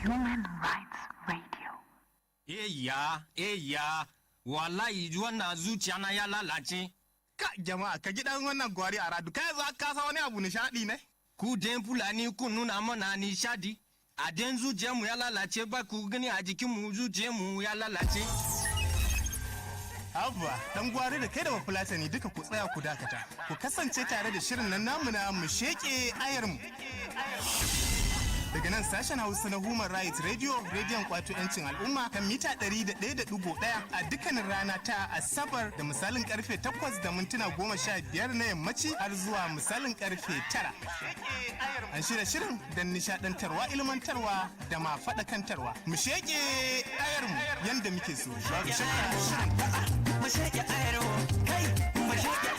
Human Rights Radio. Ya, wallahi wannan zuciya na ya lalace. Ka jama'a ka ji dan wannan gwari a radu kai za ka sa wani abu nishadi ne? Ku den fulani kun nuna mana nishadi. A den zuciyarmu ya lalace ba ku gani a jikinmu zuciyarmu ya lalace. Abba, dan gwari da kai da mafulatani duka ku tsaya ku dakata. Ku kasance tare da shirin nan namu na mu sheke ayarmu. Daga nan sashen Hausa na Human Rights Radio, rediyon kwato 'yancin al'umma kan mita 101.1 a dukkanin rana ta Asabar da misalin karfe 8:15 na yammaci har zuwa misalin karfe 9. An shirya shirin don nishadantarwa, ilmantarwa da ma faɗakantarwa. Mu sheke ayarmu yanda muke so. Babu shakka shirin. Mu sheke ayarmu, kai, mu sheke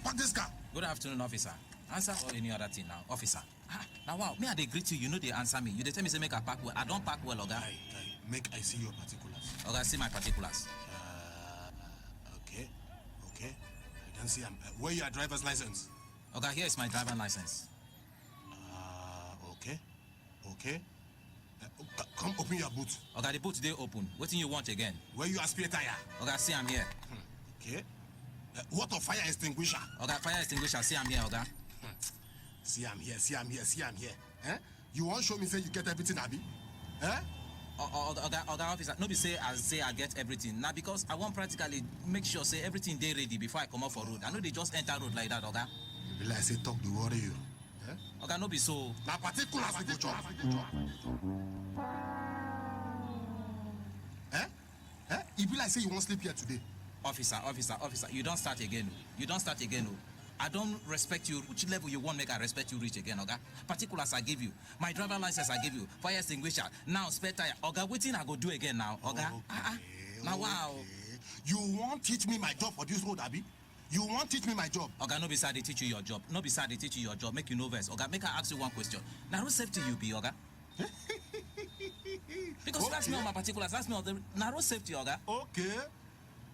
Park this car. Good afternoon, officer. Answer or any other thing now, officer. Now wow, me I dey greet you, you know they answer me. You dey tell me say make I park well. I don't park well, Oga. Guy, make I see your particulars. Oga, see my particulars. Okay. I don't see where your driver's license? Oga, here is my driver's license. Okay. Come open your boot. Oga, the boot dey open. What you want again? Where you spare tire? Oga, see I'm here. Okay. What of fire extinguisher? Oga, fire extinguisher, see I'm here, Oga. See I'm here. Eh? You want show me say you get everything, Abi? Eh? Oga, officer, no be say I get everything. Now because I want practically make sure say everything dey ready before I come out for road. I know they just enter road like that, Oga. You be like say talk the worry you. Eh? Oga, no be so. Now particulars we go chop. Eh? You be like say you won't sleep here today. Officer, you don't start again. I don't respect you. Which level you want make I respect you reach again, Oga? Particulars I give you. My driver license I give you. Fire extinguisher. Now spare tire. Oga, wetin I go do again now, Oga? Now wow. You won't teach me my job for this road, Abi? You won't teach me my job? Oga, no be sad they teach you your job. Make you no vex. Oga, make I ask you one question. Now, road safety you be, Oga? Because that's me on my particulars. That's me on the road safety, Oga. Okay.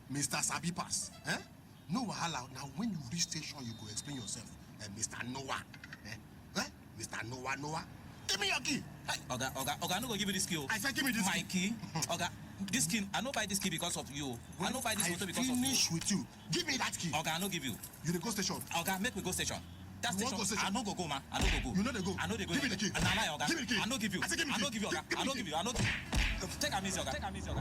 Mr. Sabi Pass, eh? No wahala. Now when you reach station, you go explain yourself. Mr. Noah, Mr. Noah, give me your key. Hey, Oga, no go give you this key. I said give me this my key. Oga, this key. I no buy this key because of you. I no buy this motor because of you. Finish with you. Give me that key. Oga, I no give you. You dey go station. Oga, make me go station. That you station. Go station. I no go, man. I no go. You know they go. I know they go. Give me the key. Nah, lie, Oga. Give me the key. I no give you. I said give me the key. I no give you, Oga. I no give you. I no. Take a easy, Oga.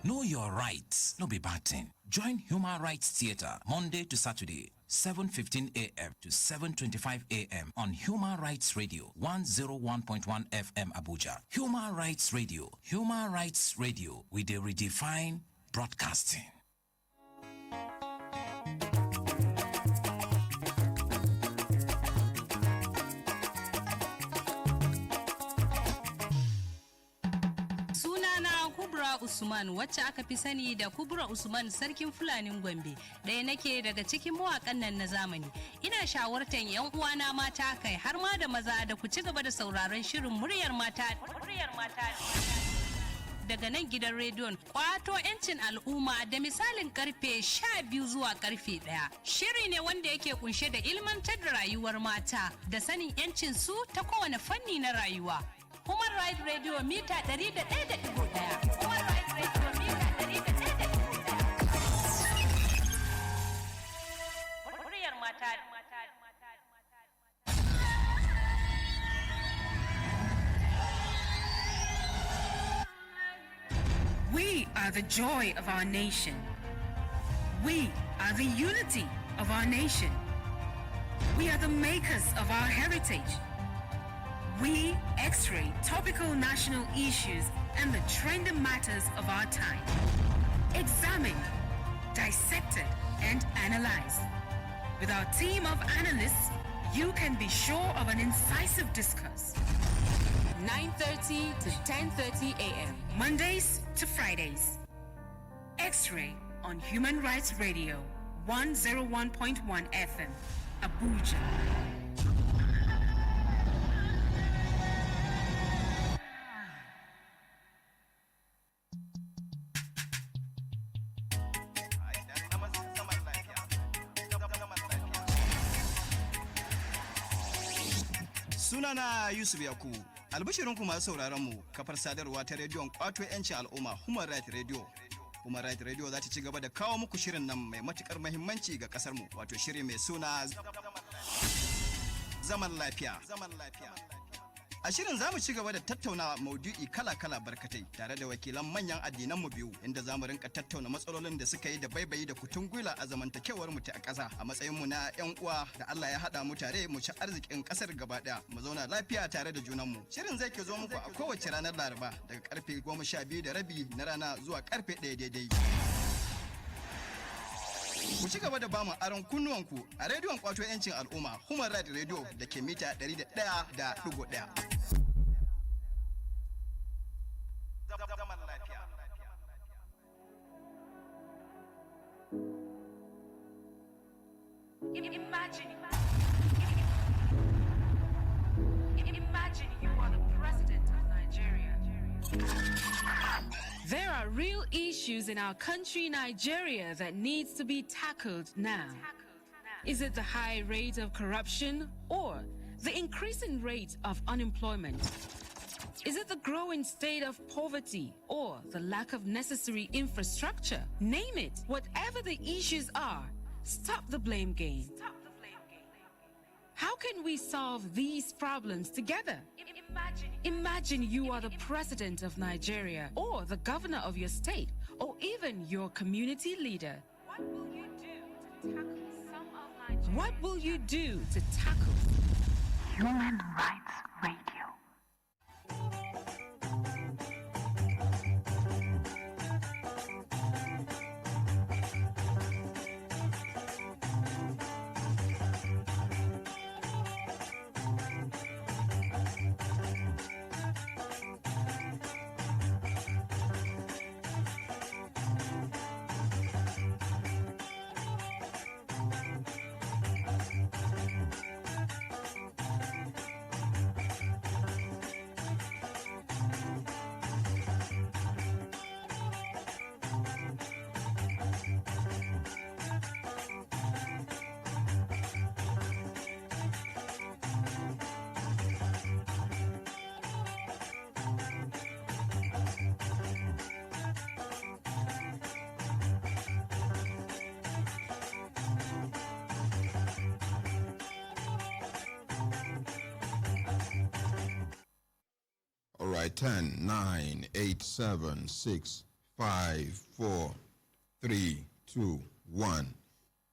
Know your rights, no be bad thing. Join Human Rights Theatre Monday to Saturday, 7:15 a.m. to 7:25 a.m. on Human Rights Radio, 101.1 FM Abuja. Human Rights Radio, we dey redefine broadcasting. Kubra Usman wacce aka fi sani da Kubra Usman sarkin Fulanin Gombe, ɗaya nake daga cikin mawaƙan nan na zamani. Ina shawartan 'yan uwana mata kai har ma da maza da ku ci gaba da sauraron shirin muryar mata daga nan gidan rediyon kwato 'yancin al'umma da misalin karfe 12 zuwa karfe 1. Shiri ne wanda yake kunshe da ilmantar da rayuwar mata da sanin 'yancin su ta kowane fanni na rayuwa. Human Rights Radio mita 101.1. Human Rights Radio mita 101.1. Muryar mata. We are the joy of our nation. We are the unity of our nation. We are the makers of our heritage. We X-ray topical national issues and the trending matters of our time. Examined, dissected, and analyzed. With our team of analysts, you can be sure of an incisive discourse. 9:30 to 10:30 a.m. Mondays to Fridays. X-Ray on Human Rights Radio, 101.1 FM, Abuja. Sunana Yusuf Yakubu. Albashirinku masu sauraron mu kafar sadarwa ta rediyon kwato 'yancin al'umma Human Rights Radio. Human Rights Radio za ta ci gaba da kawo muku shirin nan mai matukar muhimmanci ga kasar mu, wato shiri mai suna zaman lafiya. A shirin za mu ci gaba da tattauna maudu'i kala-kala barkatai tare da wakilan manyan addinan mu biyu, inda za mu rinka tattauna matsalolin da suka yi da baibayi da kutun gwila a zamantakewar mu ta ƙasa, a matsayin mu na 'yan uwa da Allah ya haɗa mu tare mu ci arzikin ƙasar gaba ɗaya, mu zauna lafiya tare da junan mu. Shirin zai ke zo muku a kowace ranar Laraba daga karfe 12:30 na rana zuwa karfe 1 daidai. Ku ci gaba da bamu aron kunnuwanku a rediyon kwato 'yancin al'umma Human Rights Radio da ke mita 101.1. Imagine you are the president of Nigeria. There are real issues in our country, Nigeria, that needs to be tackled now. Is it the high rate of corruption or the increasing rate of unemployment? Is it the growing state of poverty or the lack of necessary infrastructure? Name it. Whatever the issues are, stop the blame game. How can we solve these problems together? Imagine you are the president of Nigeria or the governor of your state or even your community leader. What will you do to tackle Human Rights Radio? All right, 10, 9, 8, 7, 6, 5, 4, 3, 2, 1.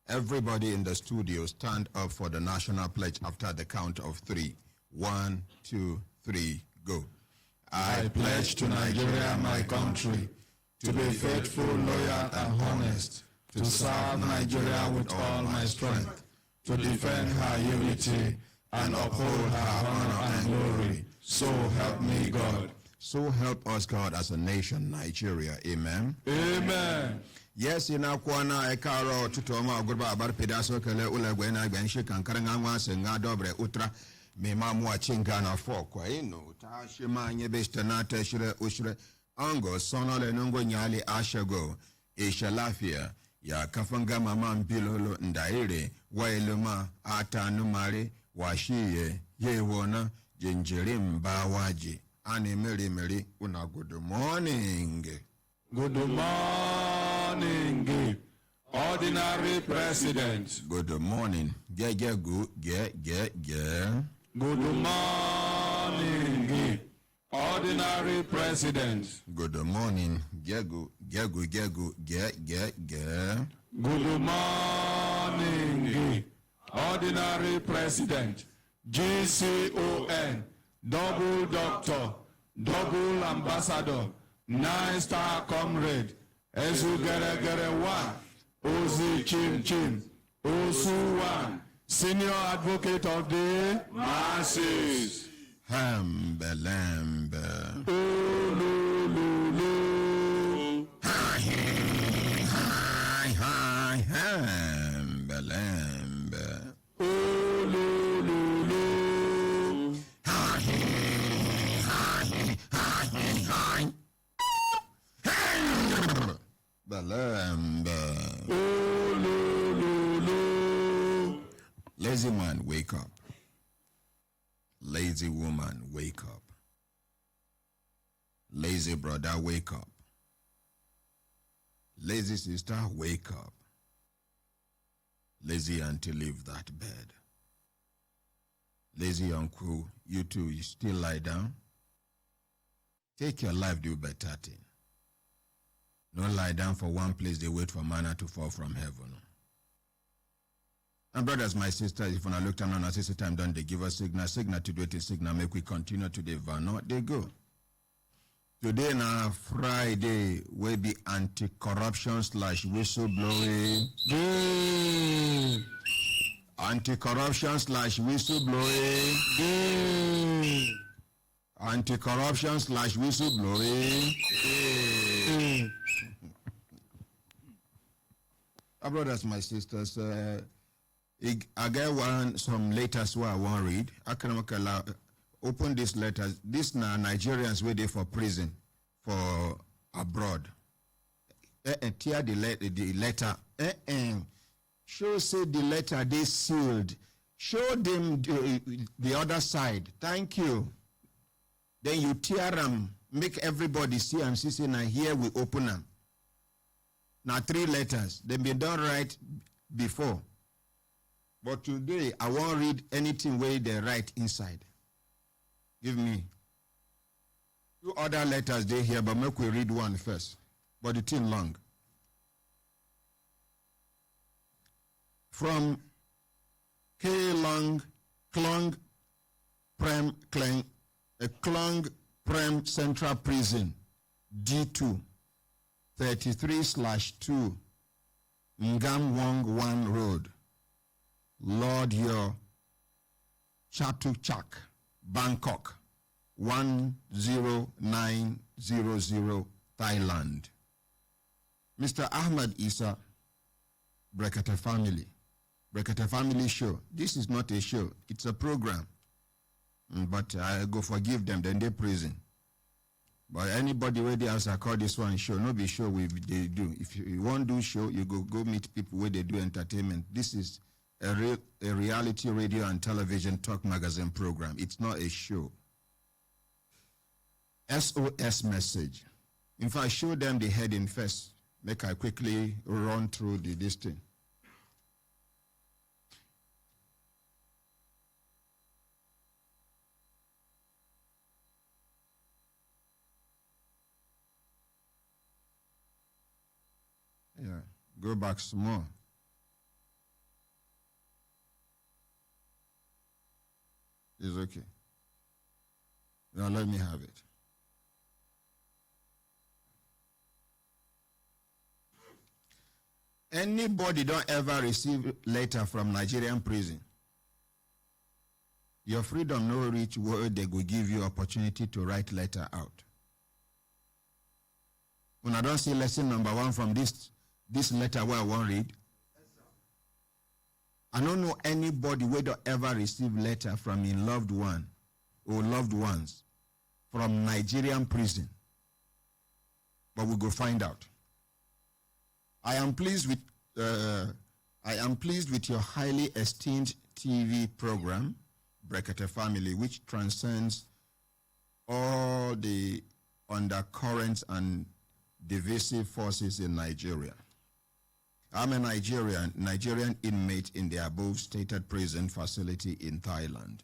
Everybody in the studio stand up for the national pledge after the count of 3. 1, 2, 3, go. I pledge to Nigeria, my country, to be faithful, loyal, and honest, to serve Nigeria with all my strength, to defend her unity and uphold her honor and glory. So help me God. So help us God as a nation, Nigeria. Amen. Amen. Yes, ina kuana ekaro tutoma ogurba abar pedaso kele ulegwe na gbenshi kankara ngwa senga dobre utra mema mu achinga na fo kwa ino ta shima nye besta na teshire ushire ango sono le nungo nyali ashago ishalafia ya kafanga mama mbilolo ndaire wailuma atanumare washiye yewona jinjirim bawaji ani meri una good morning. Good morning, ordinary president. Good morning. Good morning, ordinary president. Good morning. Good morning, ordinary president. GCON, double doctor, double ambassador, 9-star comrade, Ezu Gere One, Ozi Chim Chim, Osu One, senior advocate of the masses. Hambelambe. Olululu. Lazy man, wake up. Lazy woman, wake up. Lazy brother, wake up. Lazy sister, wake up. Lazy auntie, leave that bed. Lazy uncle, you too, you still lie down? Take your life, do better thing. Don't lie down for one place, they wait for manna to fall from heaven. And brothers, my sisters, if when I look down on our sister time done, they give us signal to do it, signal, make we continue to the van, they go. Today now, Friday, will be anti-corruption / whistleblowing. Anti-corruption / whistleblowing. Anti-corruption / whistleblowing. Brothers, my sisters, I get some letters where I want to read. I can open these letters. These now Nigerians waiting for prison for abroad. Tear the letter. Show say the letter they sealed. Show them the other side. Thank you. Then you tear them. Make everybody see and see. Say now here we open them. Now 3 letters. They been done right before. But today I won't read anything where they write inside. Give me 2 other letters they here, but make we read one first. But the thing long. From K Long Klong Prem Kleng Klong Prem Central Prison D2 33/2 Ngam Wong 1 Road Lord Yo Chatuchak Bangkok 10900 Thailand. Mr. Ahmad Isa, Brekete family. Brekete family show. This is not a show, it's a program. But I go forgive them, then they prison. But anybody where they also call this one show, no be show they do. If you want to do show, you go meet people where they do entertainment. This is a reality radio and television talk magazine program. It's not a show. SOS message. In fact, show them the heading first. Make I quickly run through this thing. Yeah, go back some more. It's okay. Now let me have it. Anybody don't ever receive letter from Nigerian prison. Your freedom no reach where they will give you opportunity to write letter out. When I don't see lesson number 1 from this letter where I won't read, I don't know anybody who don't ever receive letter from a loved one or loved ones from Nigerian prison. But we go find out. I am pleased with your highly esteemed TV program, Brekete Family, which transcends all the undercurrents and divisive forces in Nigeria. I'm a Nigerian inmate in the above stated prison facility in Thailand.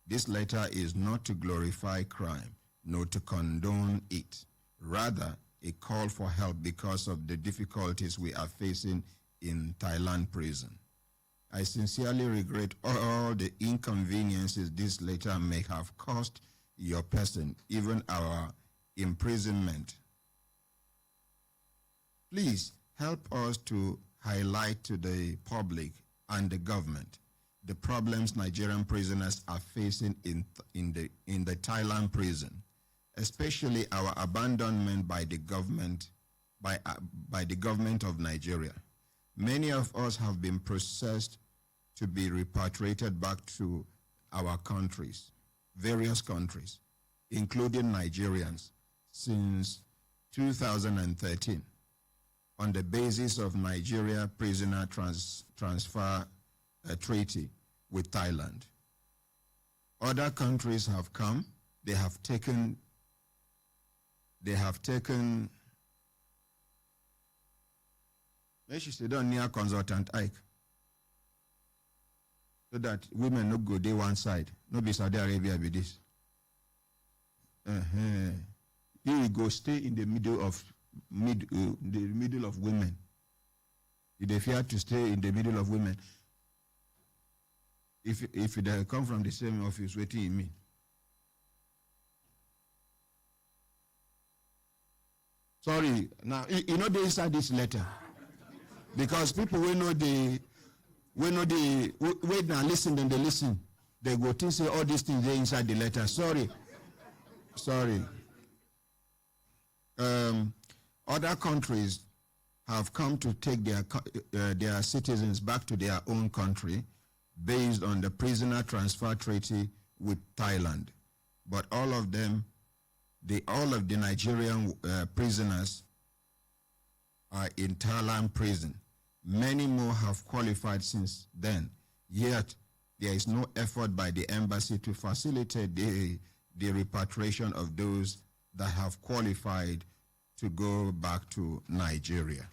This letter is not to glorify crime, nor to condone it. Rather, a call for help because of the difficulties we are facing in Thailand prison. I sincerely regret all the inconveniences this letter may have caused your person, even our imprisonment. Please help us to highlight to the public and the government the problems Nigerian prisoners are facing in the Thailand prison, especially our abandonment by the government of Nigeria. Many of us have been processed to be repatriated back to our countries, various countries, including Nigerians, since 2013 on the basis of Nigeria Prisoner Transfer Treaty with Thailand. Other countries have come, they have taken, she said, don't near consultant Ike. So that women no go day one side. No be Saudi Arabia be this. You go stay in the middle of the middle of women. If they fear to stay in the middle of women, if they come from the same office waiting in me. Sorry, now you know they inside this letter. Because people will know wait now listen, then they listen. They go to say all these things they inside the letter. Sorry. Other countries have come to take their citizens back to their own country based on the prisoner transfer treaty with Thailand. But all of the Nigerian prisoners are in Thailand prison. Many more have qualified since then, yet there is no effort by the embassy to facilitate the repatriation of those that have qualified to go back to Nigeria.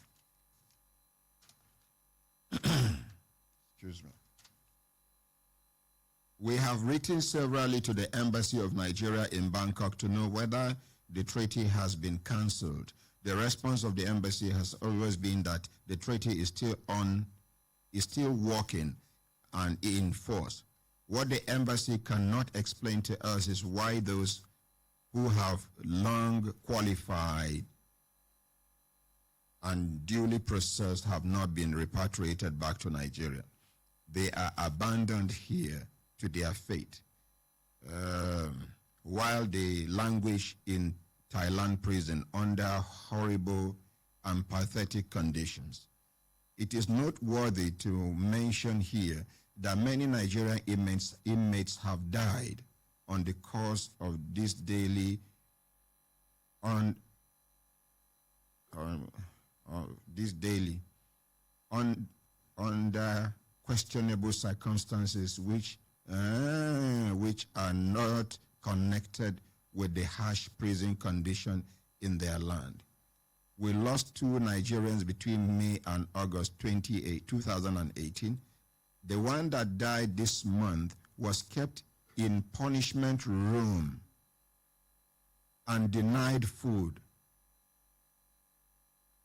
Excuse me. We have written severally to the Embassy of Nigeria in Bangkok to know whether the treaty has been cancelled. The response of the embassy has always been that the treaty is still working and in force. What the embassy cannot explain to us is why those who have long qualified and duly processed have not been repatriated back to Nigeria. They are abandoned here to their fate, while they languish in Thailand prison under horrible and pathetic conditions. It is noteworthy to mention here that many Nigerian inmates have died on the course of this daily under questionable circumstances which are not connected with the harsh prison condition in their land. We lost 2 Nigerians between May and August 2018. The one that died this month was kept in punishment room and denied food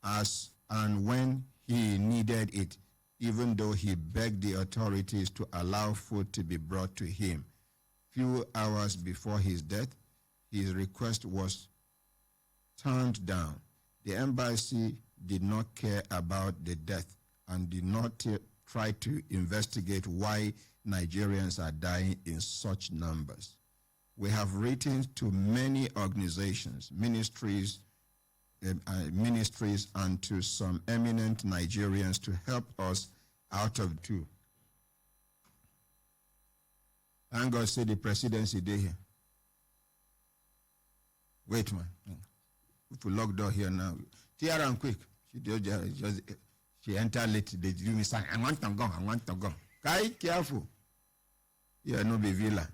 as and when he needed it, even though he begged the authorities to allow food to be brought to him. Few hours before his death, his request was turned down. The embassy did not care about the death and did not try to investigate why Nigerians are dying in such numbers. We have written to many organizations, ministries, and to some eminent Nigerians to help us out of two. Thank God say the presidency day here. Wait, man. If we lock door here now, tear and quick. She entered late. They give me sign. I want to go. Kai, careful. Yeah, no be villa.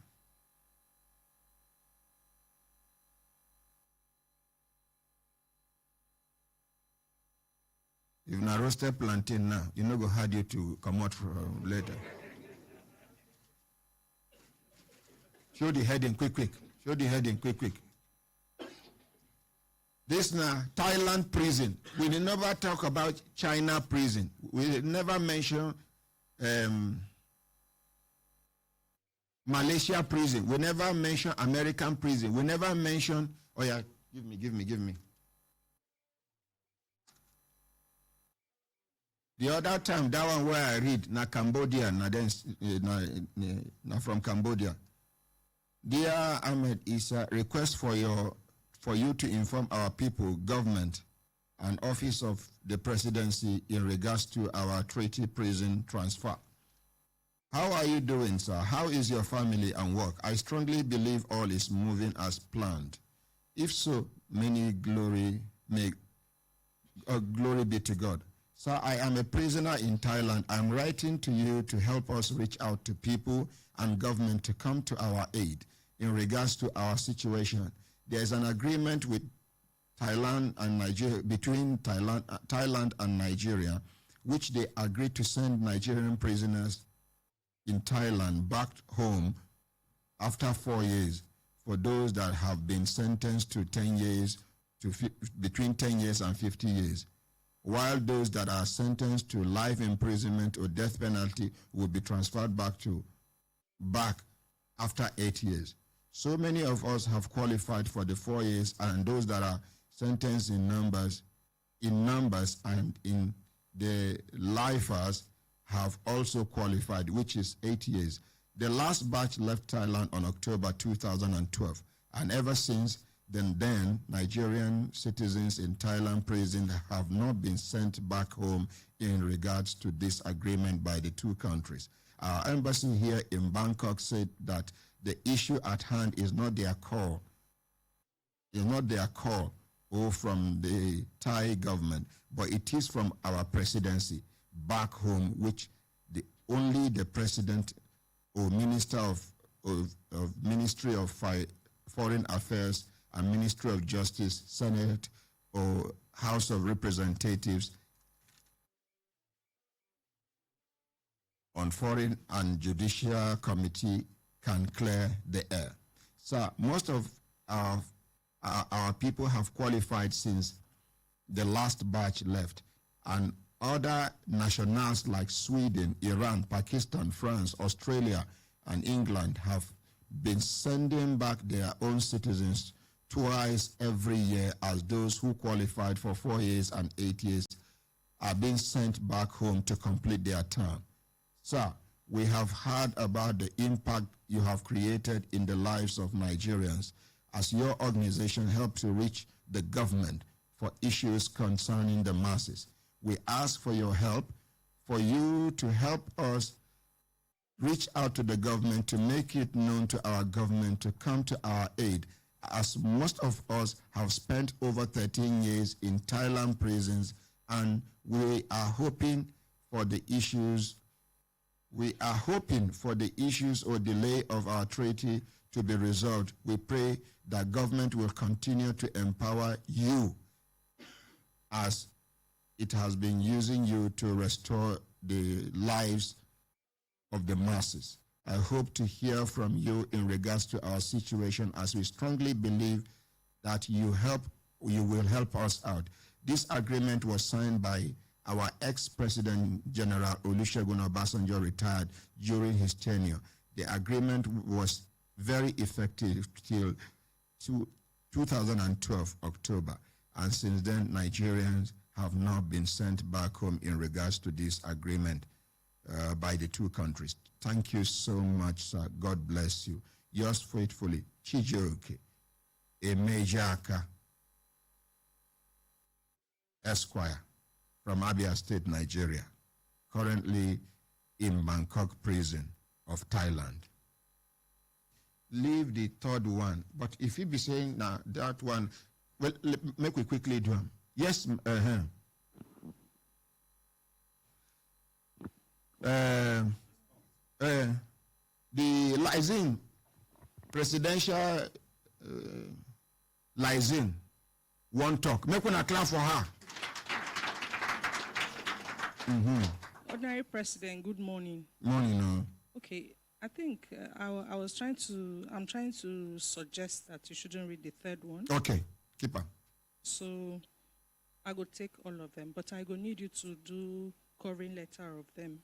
If na roasted plantain now, you know go hard you to come out from later. Show the heading quick. Show the heading quick. This na Thailand prison. We never talk about China prison. We never mention Malaysia prison. We never mention American prison. We never mention, oh yeah, give me. The other time, that one where I read, na Cambodia, na from Cambodia. Dear Ahmed, is a request for you to inform our people, government, and office of the presidency in regards to our treaty prison transfer. How are you doing, sir? How is your family and work? I strongly believe all is moving as planned. If so, glory be to God. Sir, I am a prisoner in Thailand. I'm writing to you to help us reach out to people and government to come to our aid in regards to our situation. There is an agreement with Thailand and Nigeria, between Thailand and Nigeria, which they agreed to send Nigerian prisoners in Thailand back home after 4 years for those that have been sentenced to 10 years, between 10 years and 50 years, while those that are sentenced to life imprisonment or death penalty will be transferred back after 8 years. So many of us have qualified for the 4 years, and those that are sentenced in numbers and in the lifers have also qualified, which is 8 years. The last batch left Thailand on October 2012, and ever since then Nigerian citizens in Thailand prison have not been sent back home in regards to this agreement by the two countries. Our embassy here in Bangkok said that the issue at hand is not their call. It's not their call or from the Thai government, but it is from our presidency back home, which only the president or minister of Ministry of Foreign Affairs and Ministry of Justice, Senate, or House of Representatives on Foreign and Judicial Committee can clear the air. So most of our people have qualified since the last batch left, and other nationals like Sweden, Iran, Pakistan, France, Australia, and England have been sending back their own citizens twice every year, as those who qualified for 4 years and 8 years are being sent back home to complete their term. Sir, we have heard about the impact you have created in the lives of Nigerians as your organization helped to reach the government for issues concerning the masses. We ask for your help, for you to help us reach out to the government, to make it known to our government to come to our aid, as most of us have spent over 13 years in Thailand prisons, and we are hoping for the issues or delay of our treaty to be resolved. We pray that government will continue to empower you as it has been using you to restore the lives of the masses. I hope to hear from you in regards to our situation, as we strongly believe that you will help us out. This agreement was signed by our ex-President General Olusegun Obasanjo, retired, during his tenure. The agreement was very effective till 2012 October, and since then Nigerians have not been sent back home in regards to this agreement by the two countries. Thank you so much, sir. God bless you. Yours faithfully, Chijioke Emejaka, Esquire, from Abia State, Nigeria, currently in Bangkok prison of Thailand. Leave the third one, but if you be saying now that one, well, make we quickly do them. Yes, the Lysin, presidential Lysin, one talk. Make one clap for her. Ordinary President, good morning. Morning. Okay, I think I'm trying to suggest that you shouldn't read the third one. Okay, keep on. So I will take all of them, but I will need you to do covering letter of them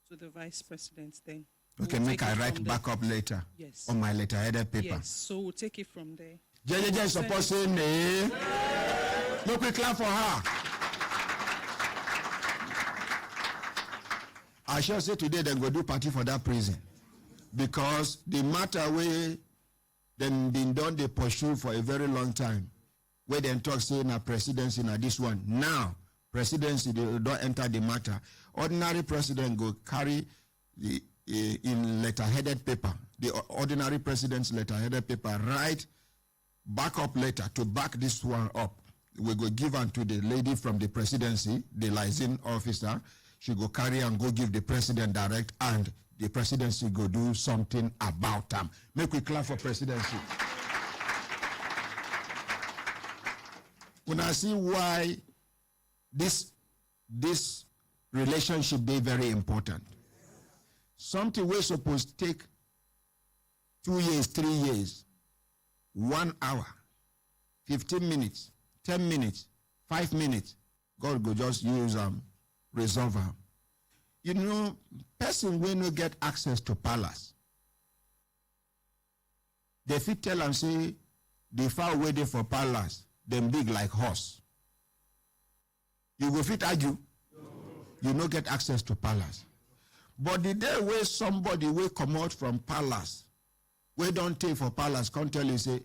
to the Vice President then. Okay, make I write back up later. Yes. On my letterheaded paper. Yes, so we'll take it from there. JJ suppose say nay. Look, we clap for her. I shall say today they go do party for that prison, because the matter where then been done they pursue for a very long time, where then talk say na presidency na this one. Now presidency they don't enter the matter. Ordinary president go carry the in letter-headed paper, the ordinary president's letter-headed paper, write backup letter to back this one up. we go give unto the lady from the presidency, the liaison officer. She go carry and go give the president direct, and the presidency go do something about them. Make we clap for presidency. When I see why this relationship be very important. Something we're supposed to take 2 years, 3 years, 1 hour, 15 minutes, 10 minutes, 5 minutes, God go just use resolve them. You know, person will not get access to palace. They fit tell and say, they far waiting for palace, them big like horse. You go fit argue, you no get access to palace. But the day where somebody will come out from palace, we don't take for palace, can't tell you, say,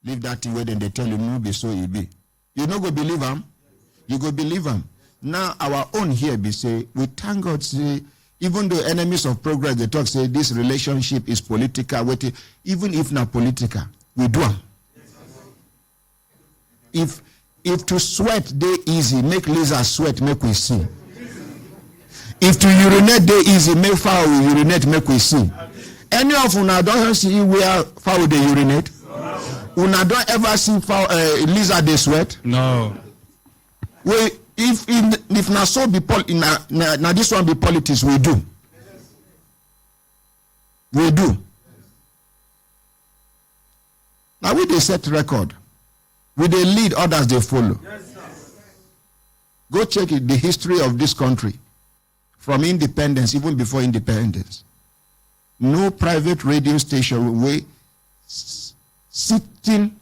leave that thing where then they tell you, no be so it be. You no go believe them? You go believe them. Now our own here be say, we thank God, say, even though enemies of progress, they talk, say, this relationship is political, waiting, even if not political, we do them. If to sweat they easy, make lizards sweat, make we see. If to urinate they easy, make fowl urinate, make we see. Any of una don't see where fowl they urinate? Una don't ever see fowl, lizard they sweat? No. If na so be na this one be politics, we do. We do. Now we they set record. We they lead, others they follow. Yes, go check it, the history of this country. From independence, even before independence. No private radio station where sitting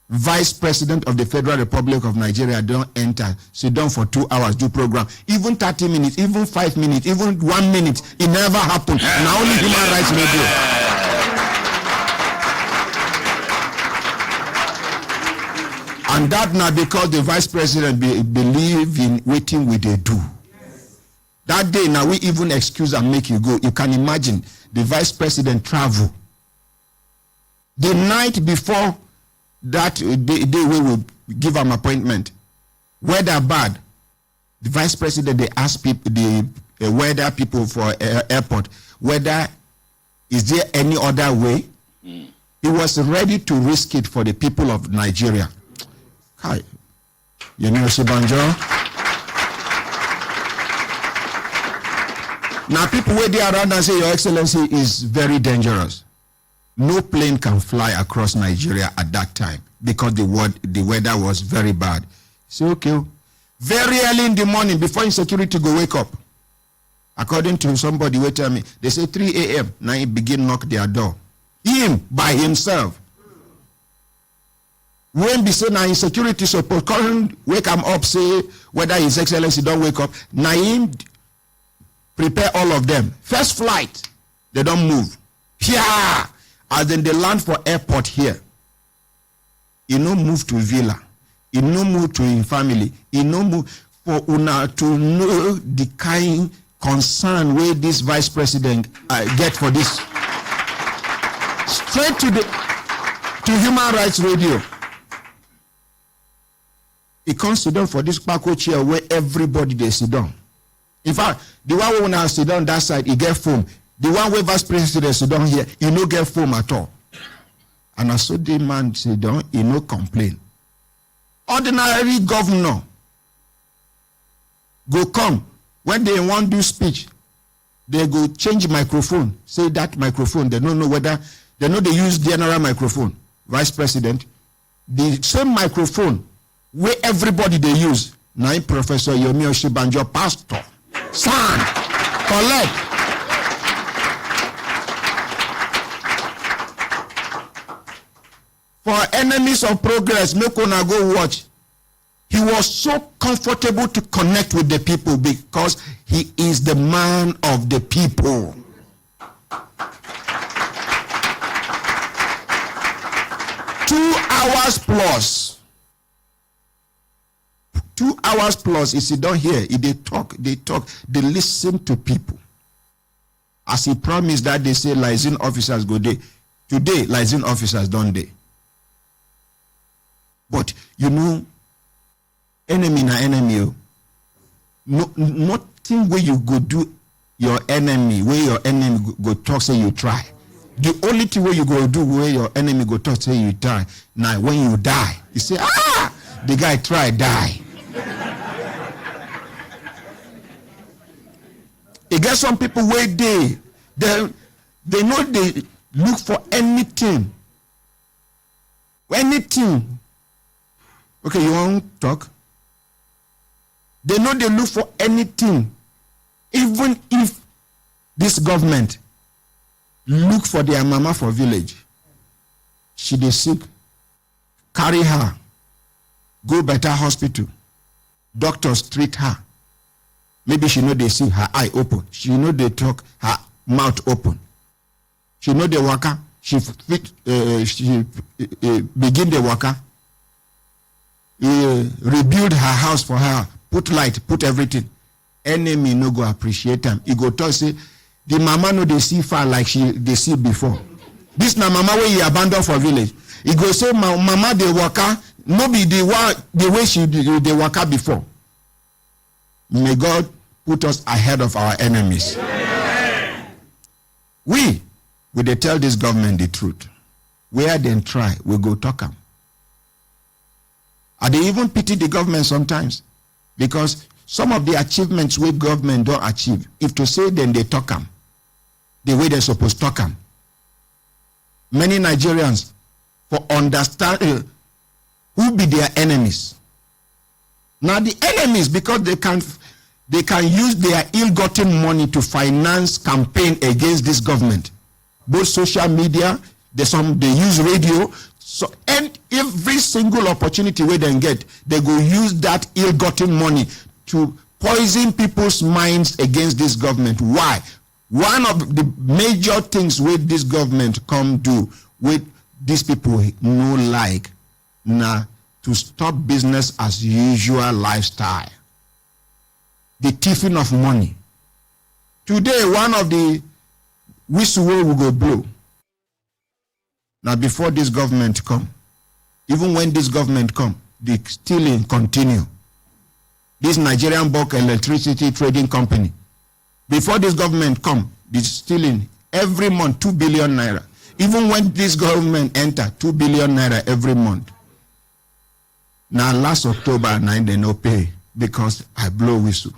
Vice President of the Federal Republic of Nigeria don't enter, sit down for 2 hours, do program. Even 30 minutes, even 5 minutes, even 1 minute, it never happened. Now only Human Rights Radio. And that now because the Vice President believe in waiting with they do. That day now we even excuse and make you go. You can imagine the Vice President travel. The night before that day we will give an appointment. Weather bad. The Vice President, they ask people, the weather people for airport, whether is there any other way? He was ready to risk it for the people of Nigeria. Hi. You know, Sibanjo. Now people wait there around and say, Your Excellency is very dangerous. No plane can fly across Nigeria at that time because the weather was very bad. Say, okay. Very early in the morning, before insecurity go wake up. According to somebody who tell me, they say 3 a.m. Now he begin knock their door. Him by himself. When be say now insecurity support, current wake him up, say whether His Excellency don't wake up. Now him prepare all of them. First flight, they don't move. Yeah. As then they land for airport here. He no move to villa. He no move to in family. He no move for una to know the kind concern where this Vice President get for this. Straight to Human Rights Radio. He comes sit down for this Paco chair where everybody they sit down. In fact, the one who now sit down that side, he get foam. The one where Vice President sit down here, he no get foam at all. And I saw the man sit down, he no complain. Ordinary governor go come when they want to do speech, they go change microphone. Say that microphone, they don't know whether they know they use general microphone. Vice President, the same microphone where everybody they use. Now Professor Yomi Oshibanjo, pastor, son, collect. For enemies of progress, make una go watch. He was so comfortable to connect with the people because he is the man of the people. Hours plus. 2 hours plus, is he don't hear, they talk, they listen to people. As he promised that they say liaison officers go there. Today, liaison officers don't they. But you know, Enemy na enemy. Oh. No, nothing where you go do your enemy, where your enemy go talk say you try. The only thing where you go do where your enemy go talk say you try. Now when you die, you say, the guy try die. You get some people where they know they look for anything. Anything. Okay, you want to talk? They know they look for anything. Even if this government look for their mama for village, she dey sick, carry her, go better hospital, doctors treat her. Maybe she know they see her eye open, she know they talk, her mouth open. She know the waka, she begin the waka. Rebuild her house for her, put light, put everything. Enemy no go appreciate them. He go talk say the mama no they see far like they see before. This na mama where he abandon for village. He go say mama they waka no be the way she they waka before. May God put us ahead of our enemies. We they tell this government the truth. Where they try, we go talk them. And they even pity the government sometimes because some of the achievements we government don't achieve, if to say then they talk them the way they're supposed to talk them. Many Nigerians for understand who be their enemies. Now the enemies because they can use their ill-gotten money to finance campaign against this government. Both social media, they use radio. So, and every single opportunity where they get, they go use that ill-gotten money to poison people's minds against this government. Why? One of the major things with this government come do with these people no like now to stop business as usual lifestyle. The thieving of money. Today, one of the whistle will go blow. Now, before this government come, even when this government come, the stealing continue. This Nigerian bulk electricity trading company, before this government come, the stealing every month 2 billion naira. Even when this government enter, 2 billion naira every month. Now, last October, 9 they no pay because I blow whistle.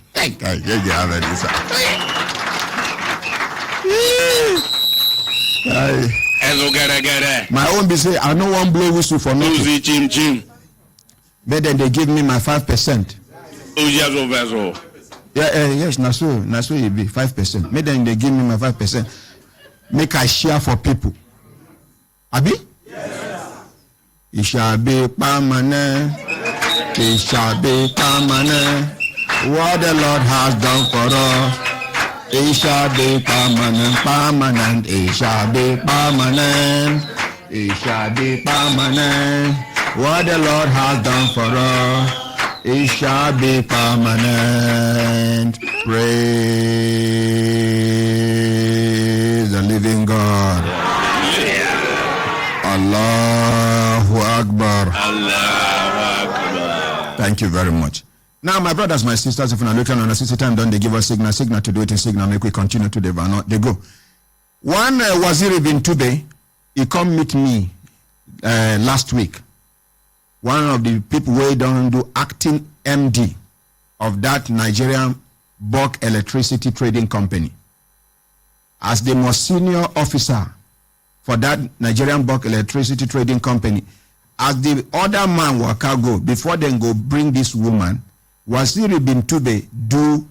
My own be say I no one blow whistle for nothing. But then they give me my 5%. Yes, na so it be 5%. Maybe then they give me my 5%. Make I share for people. Abi? Yes. It shall be permanent. It shall be permanent. What the Lord has done for us. It shall be permanent, permanent. It shall be permanent. It shall be permanent. What the Lord has done for us, it shall be permanent. Praise the living God. Allahu Akbar. Allahu Akbar. Thank you very much. Now, my brothers, my sisters, if you're looking on a 60 time, don't they give us signal to do it in signal, make we continue to develop. They go. One Waziri bin Tube, he come meet me last week. One of the people who don't do acting MD of that Nigerian bulk electricity trading company. As the most senior officer for that Nigerian bulk electricity trading company, as the other man waka go, before they go bring this woman, Waziri bin Tube do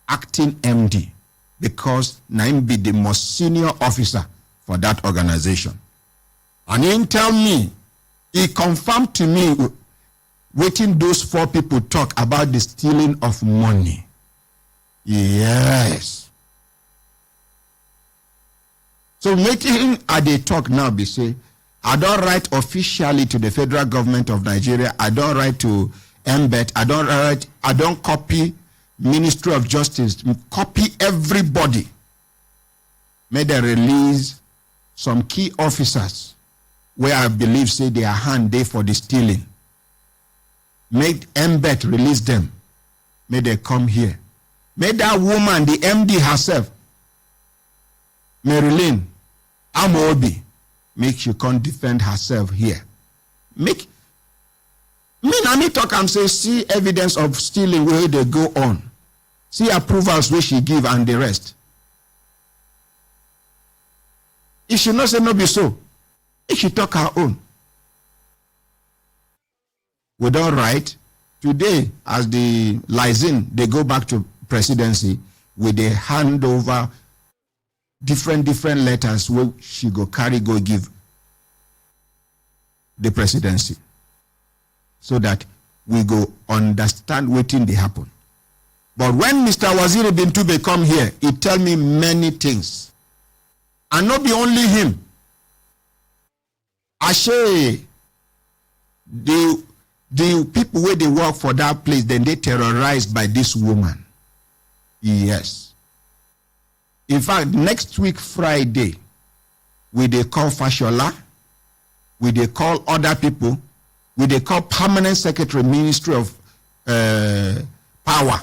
acting MD because Naim be the most senior officer for that organization. And he tell me, he confirmed to me waiting those 4 people talk about the stealing of money. Yes. So making they talk now, be say, I don't write officially to the federal government of Nigeria. I don't write to MBET. I don't copy Ministry of Justice. Copy everybody. May they release some key officers where I believe say their hand there for the stealing. Make MBET release them. May they come here. May that woman, the MD herself, Marilyn Amobi, make she come defend herself here. Make me talk and say, see evidence of stealing where they go on. See approvals where she give and the rest. If she not say no be so, if she talk her own. We don't write. Today, as the Lysin, they go back to presidency, with they hand over different letters where she go carry, go give the presidency. So that we go understand what thing they happen. But when Mr. Waziri Bintube come here, he tell me many things. And not be only him. Ashe, the people where they work for that place, then they terrorized by this woman. Yes. In fact, next week, Friday, we they call Fashola, we they call other people, we they call Permanent Secretary, Ministry of Power.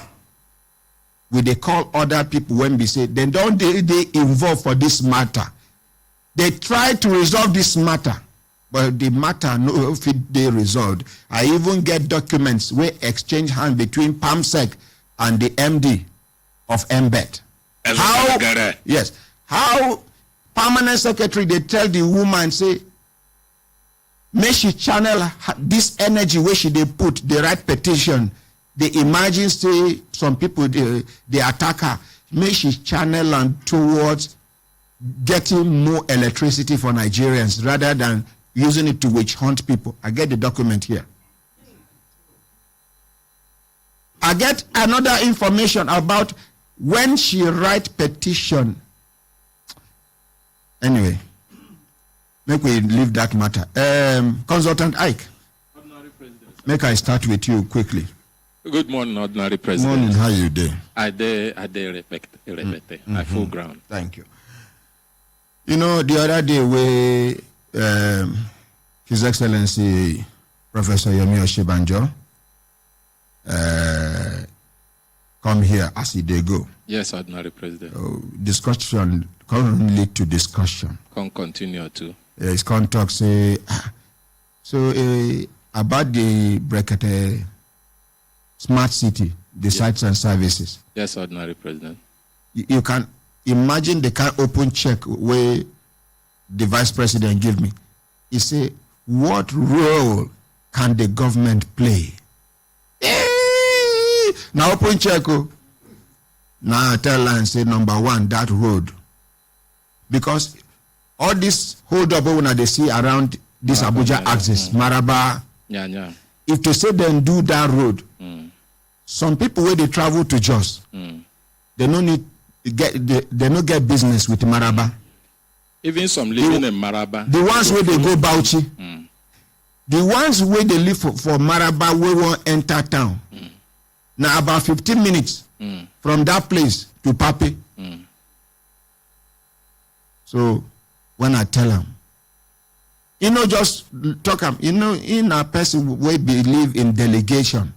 We they call other people when we say, then don't they involved for this matter. They try to resolve this matter. But the matter no fit they resolved. I even get documents where exchange hands between PAMSEC and the MD of MBET. How? Yes. How Permanent Secretary they tell the woman say, may she channel this energy where she they put the right petition. They imagine say some people they attack her. May she channel and towards getting more electricity for Nigerians rather than using it to witch hunt people. I get the document here. I get another information about when she write petition. Anyway, make we leave that matter. Consultant Ike, make I start with you quickly. Good morning, Ordinary President. Morning, how you doing? I full ground. Thank you. You know, the other day we His Excellency Professor Yemi Oshibanjo come here as he they go. Yes, Ordinary President. Discussion can lead to discussion. Can continue to. His can talk say about the Brekete smart city, the sites and services. Yes, Ordinary President. You can imagine the kind open check where the Vice President give me. He say, what role can the government play? Now open check. Now I tell and say number one, that road. Because all this hold up when they see around this Abuja axis, Maraba. Yeah. If to say then do that road, some people where they travel to Jos, they no need they no get business with Maraba. Even some living in Maraba. The ones where they go Bauchi. The ones where they live for Maraba, we won't enter town. Now about 15 minutes from that place to Pape. So when I tell them, just talk in a person where believe in delegation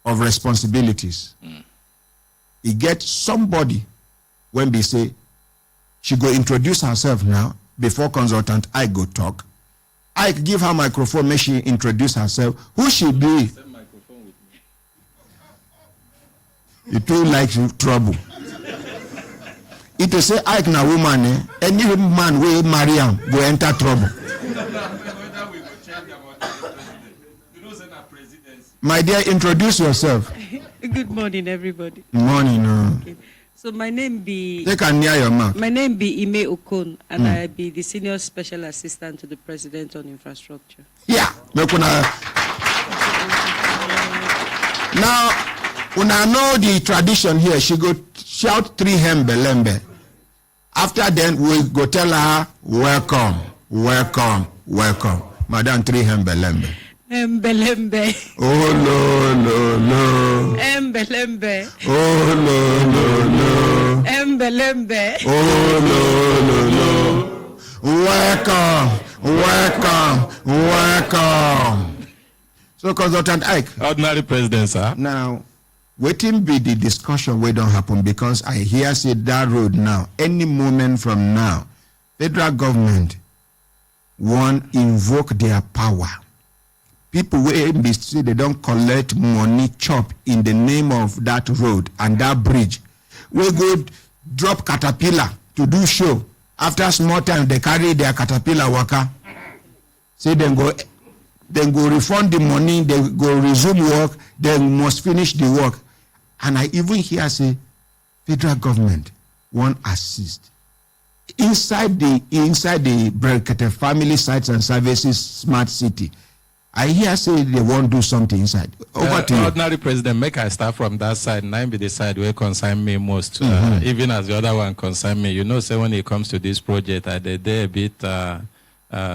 of responsibilities. He gets somebody when they say, she go introduce herself now before consultant I go talk. I give her microphone, make she introduce herself. Who she be? You too like trouble. It will say Ike na woman, any man will marry him, go enter trouble. My dear, introduce yourself. Good morning, everybody. Morning. Okay. So my name be. They can near your mouth. My name be Ime Okon, and I be the Senior Special Assistant to the President on Infrastructure. Yeah. Now, when I know the tradition here, she go shout 3 hembe. After then, we go tell her, welcome. Madam 3 hembe. Embelembe. Oh, no. Embelembe. Oh, no. Embelembe. Oh, no. Welcome. So So, Consultant Ike. Ordinary President, sir. Now, waiting be the discussion we don't happen because I hear say that road now, any moment from now, federal government want invoke their power. People will say they don't collect money chop in the name of that road and that bridge. We go drop caterpillar to do show. After small time, they carry their caterpillar worker. Say then go refund the money, they go resume work, they must finish the work. And I even hear say federal government won't assist. Inside the Brekete family sites and services smart city, I hear say they won't do something inside. Over to you. Ordinary President, make I start from that side. Now be the side where concern me most. Even as the other one concern me. You know, say when it comes to this project, they're a bit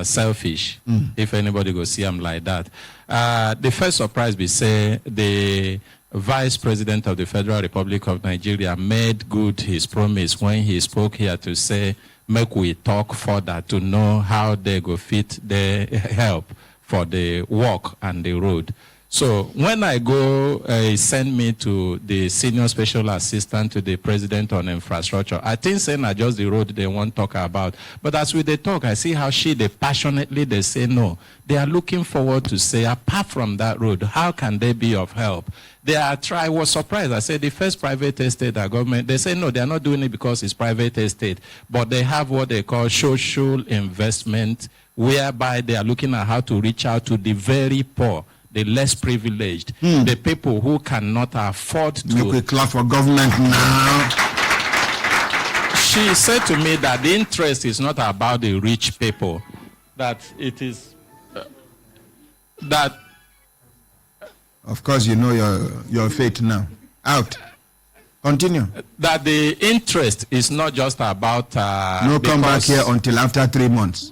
selfish. If anybody go see them like that. The first surprise be say the Vice President of the Federal Republic of Nigeria made good his promise when he spoke here to say, make we talk further to know how they go fit the help for the work and the road. So when I go, send me to the Senior Special Assistant to the President on Infrastructure. I think saying not just the road they want to talk about. But as we they talk, I see how they passionately, they say no. They are looking forward to say, apart from that road, how can they be of help? I was surprised. I said the first private estate that government, they say no, they are not doing it because it's private estate. But they have what they call social investment, whereby they are looking at how to reach out to the very poor, the less privileged, the people who cannot afford to. Make we clap for government now. She said to me that the interest is not about the rich people, that it is that. Of course, you know your fate now. Out. Continue. That the interest is not just about. No come back here until after 3 months.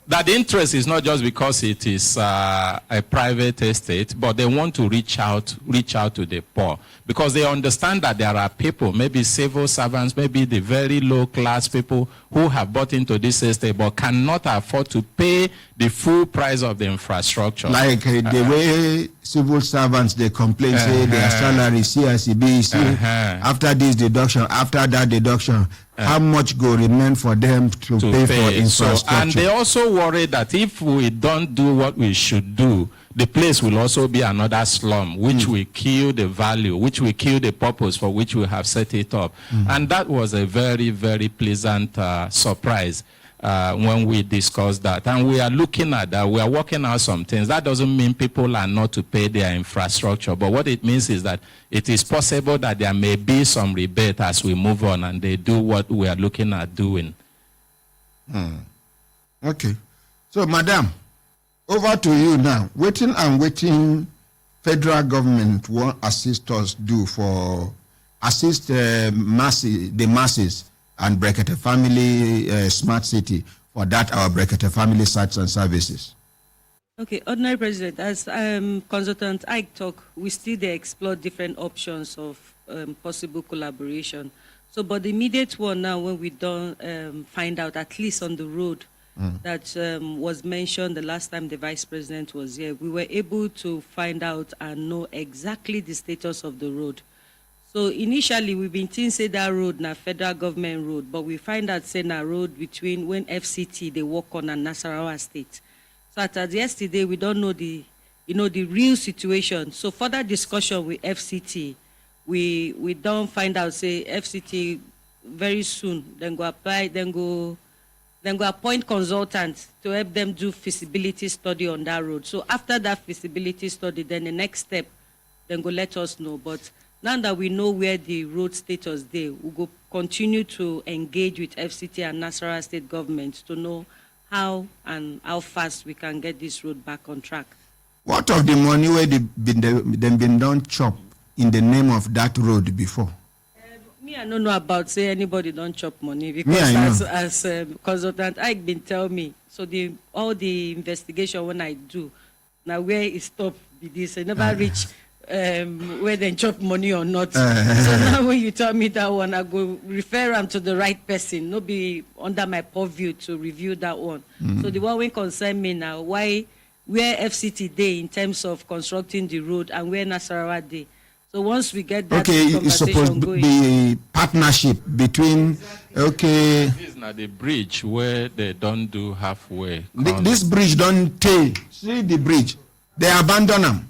That the interest is not just because it is a private estate, but they want to reach out to the poor, because they understand that there are people, maybe civil servants, maybe the very low class people who have bought into this estate but cannot afford to pay the full price of the infrastructure. Like the way civil servants, they complain, say their salary, CRCB, after this deduction, after that deduction, how much go remain for them to pay for infrastructure? So, and they also worry that if we don't do what we should do, the place will also be another slum, which will kill the value, which will kill the purpose for which we have set it up. And that was a very, very pleasant surprise when we discussed that. And we are looking at that. We are working out some things. That doesn't mean people are not to pay their infrastructure. But what it means is that it is possible that there may be some rebate as we move on and they do what we are looking at doing. Okay. So, Madam, over to you now. Waiting federal government will assist us do for assist the masses and Brekete family smart city for that our Brekete family sites and services. Okay, Ordinary President, as Consultant Ike talk, we still explore different options of possible collaboration. So, but the immediate one now, when we don't find out, at least on the road, that was mentioned the last time the Vice President was here, we were able to find out and know exactly the status of the road. So initially, we've been thinking say that road na federal government road, but we find out say na road between when FCT they work on and Nasarawa State. So as yesterday, we don't know the real situation. So further discussion with FCT, we don't find out say FCT very soon then go apply, then go appoint consultants to help them do feasibility study on that road. So after that feasibility study, then the next step, then go let us know. But now that we know where the road status there, we'll go continue to engage with FCT and Nasarawa State government to know how and how fast we can get this road back on track. What of the money where they been done chop in the name of that road before? Me, I don't know about say anybody don't chop money, because as Consultant Ike been tell me, so all the investigation when I do, now where it stop with this, I never reach where they chop money or not. So now when you tell me that one, I go refer them to the right person, not be under my purview to review that one. So the one when concern me now, why where FCT day in terms of constructing the road and where Nasarawa day. So once we get that it's supposed to be partnership between, okay. This is not the bridge where they don't do halfway. This bridge don't take. See the bridge. They abandon them.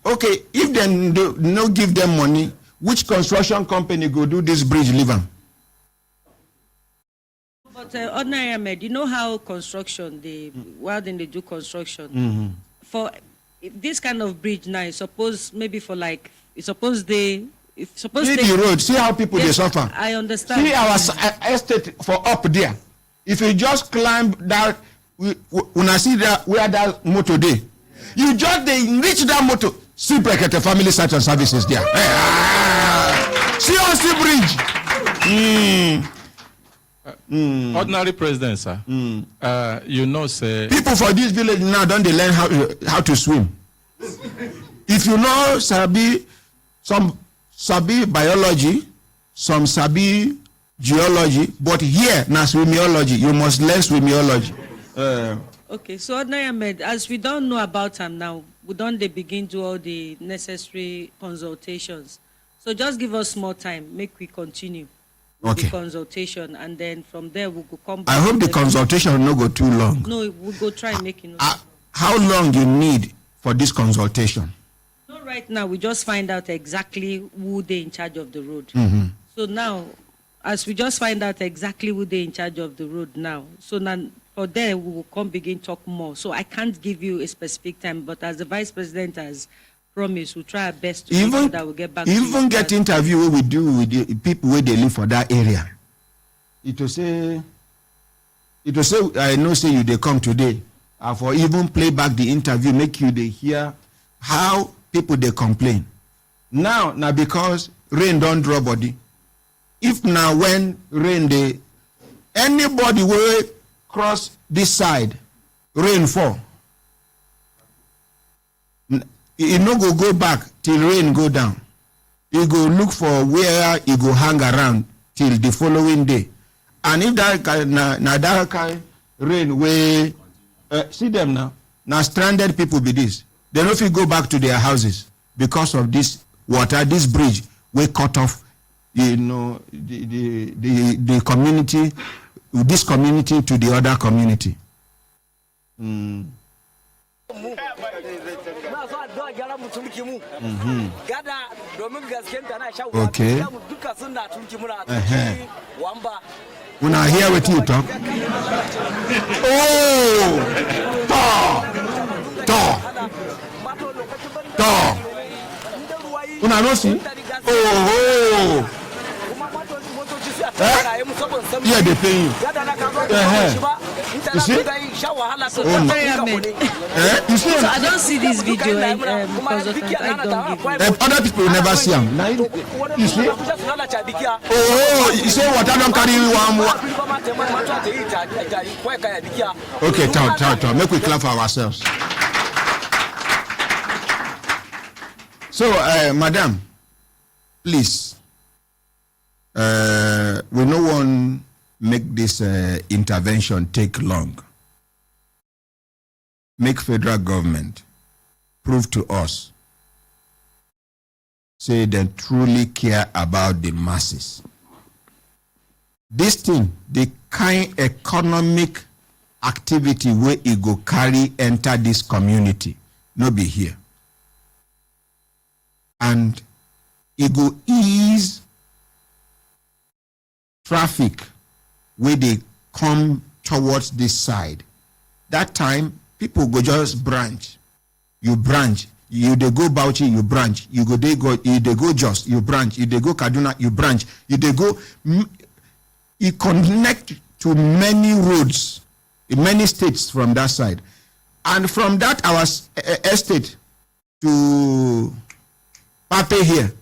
Okay, if they no give them money, which construction company go do this bridge, leave them? But Ordinary Ahmed, you know how construction, while they do construction, for this kind of bridge now, suppose maybe for like, suppose see the road, see how people they suffer. I understand. See our estate for up there. If you just climb that, when I see that where that motor day, you just reach that motor. See Brekete Family Search and Services there. See on bridge. Ordinary president, sir. You know, say people for this village now don't they learn how to swim. If you know some sabi biology, some sabi geology, but here now swimmiology, you must learn swimmiology. Okay, so Ordinary Ahmed, as we don't know about him now, we don't begin to all the necessary consultations. So just give us more time, make we continue with the consultation, and then from there we'll go come back. I hope the consultation will not go too long. No, we'll go try and make it. How long you need for this consultation? No, right now we just find out exactly who they in charge of the road. So now, as we just find out exactly who they in charge of the road now, so now for there we will come begin talk more. So I can't give you a specific time, but as the Vice President has promised, we'll try our best to make sure that we'll get back to you. Even get interview we do with the people where they live for that area. It will say, I know say you they come today. For even play back the interview, make you they hear how people they complain. Now because rain don't draw body. If now when rain they anybody will cross this side, rain fall. It no go back till rain go down. He go look for where he go hang around till the following day. And if that kind rain way, see them now stranded people be this. They don't fit go back to their houses because of this water, this bridge we cut off, the community, this community to the other community. Okay. When I hear what you talk. Oh, when I don't see. Yeah, they pay you. You see? You see? So I don't see this video because of I don't give other people never see them. You see? You say what I don't carry one more. Okay, talk. Make we clap for ourselves. So, madam, please. We no one make this intervention take long. Make federal government prove to us, say they truly care about the masses. This thing, the kind economic activity where it go carry enter this community, no be here. And it go ease traffic where they come towards this side. That time, people go just branch. You branch. You they go Bauchi, you branch. You they go Jos, you branch. You they go Kaduna, you branch. You they go. You connect to many roads in many states from that side, and from that our estate to Pape here,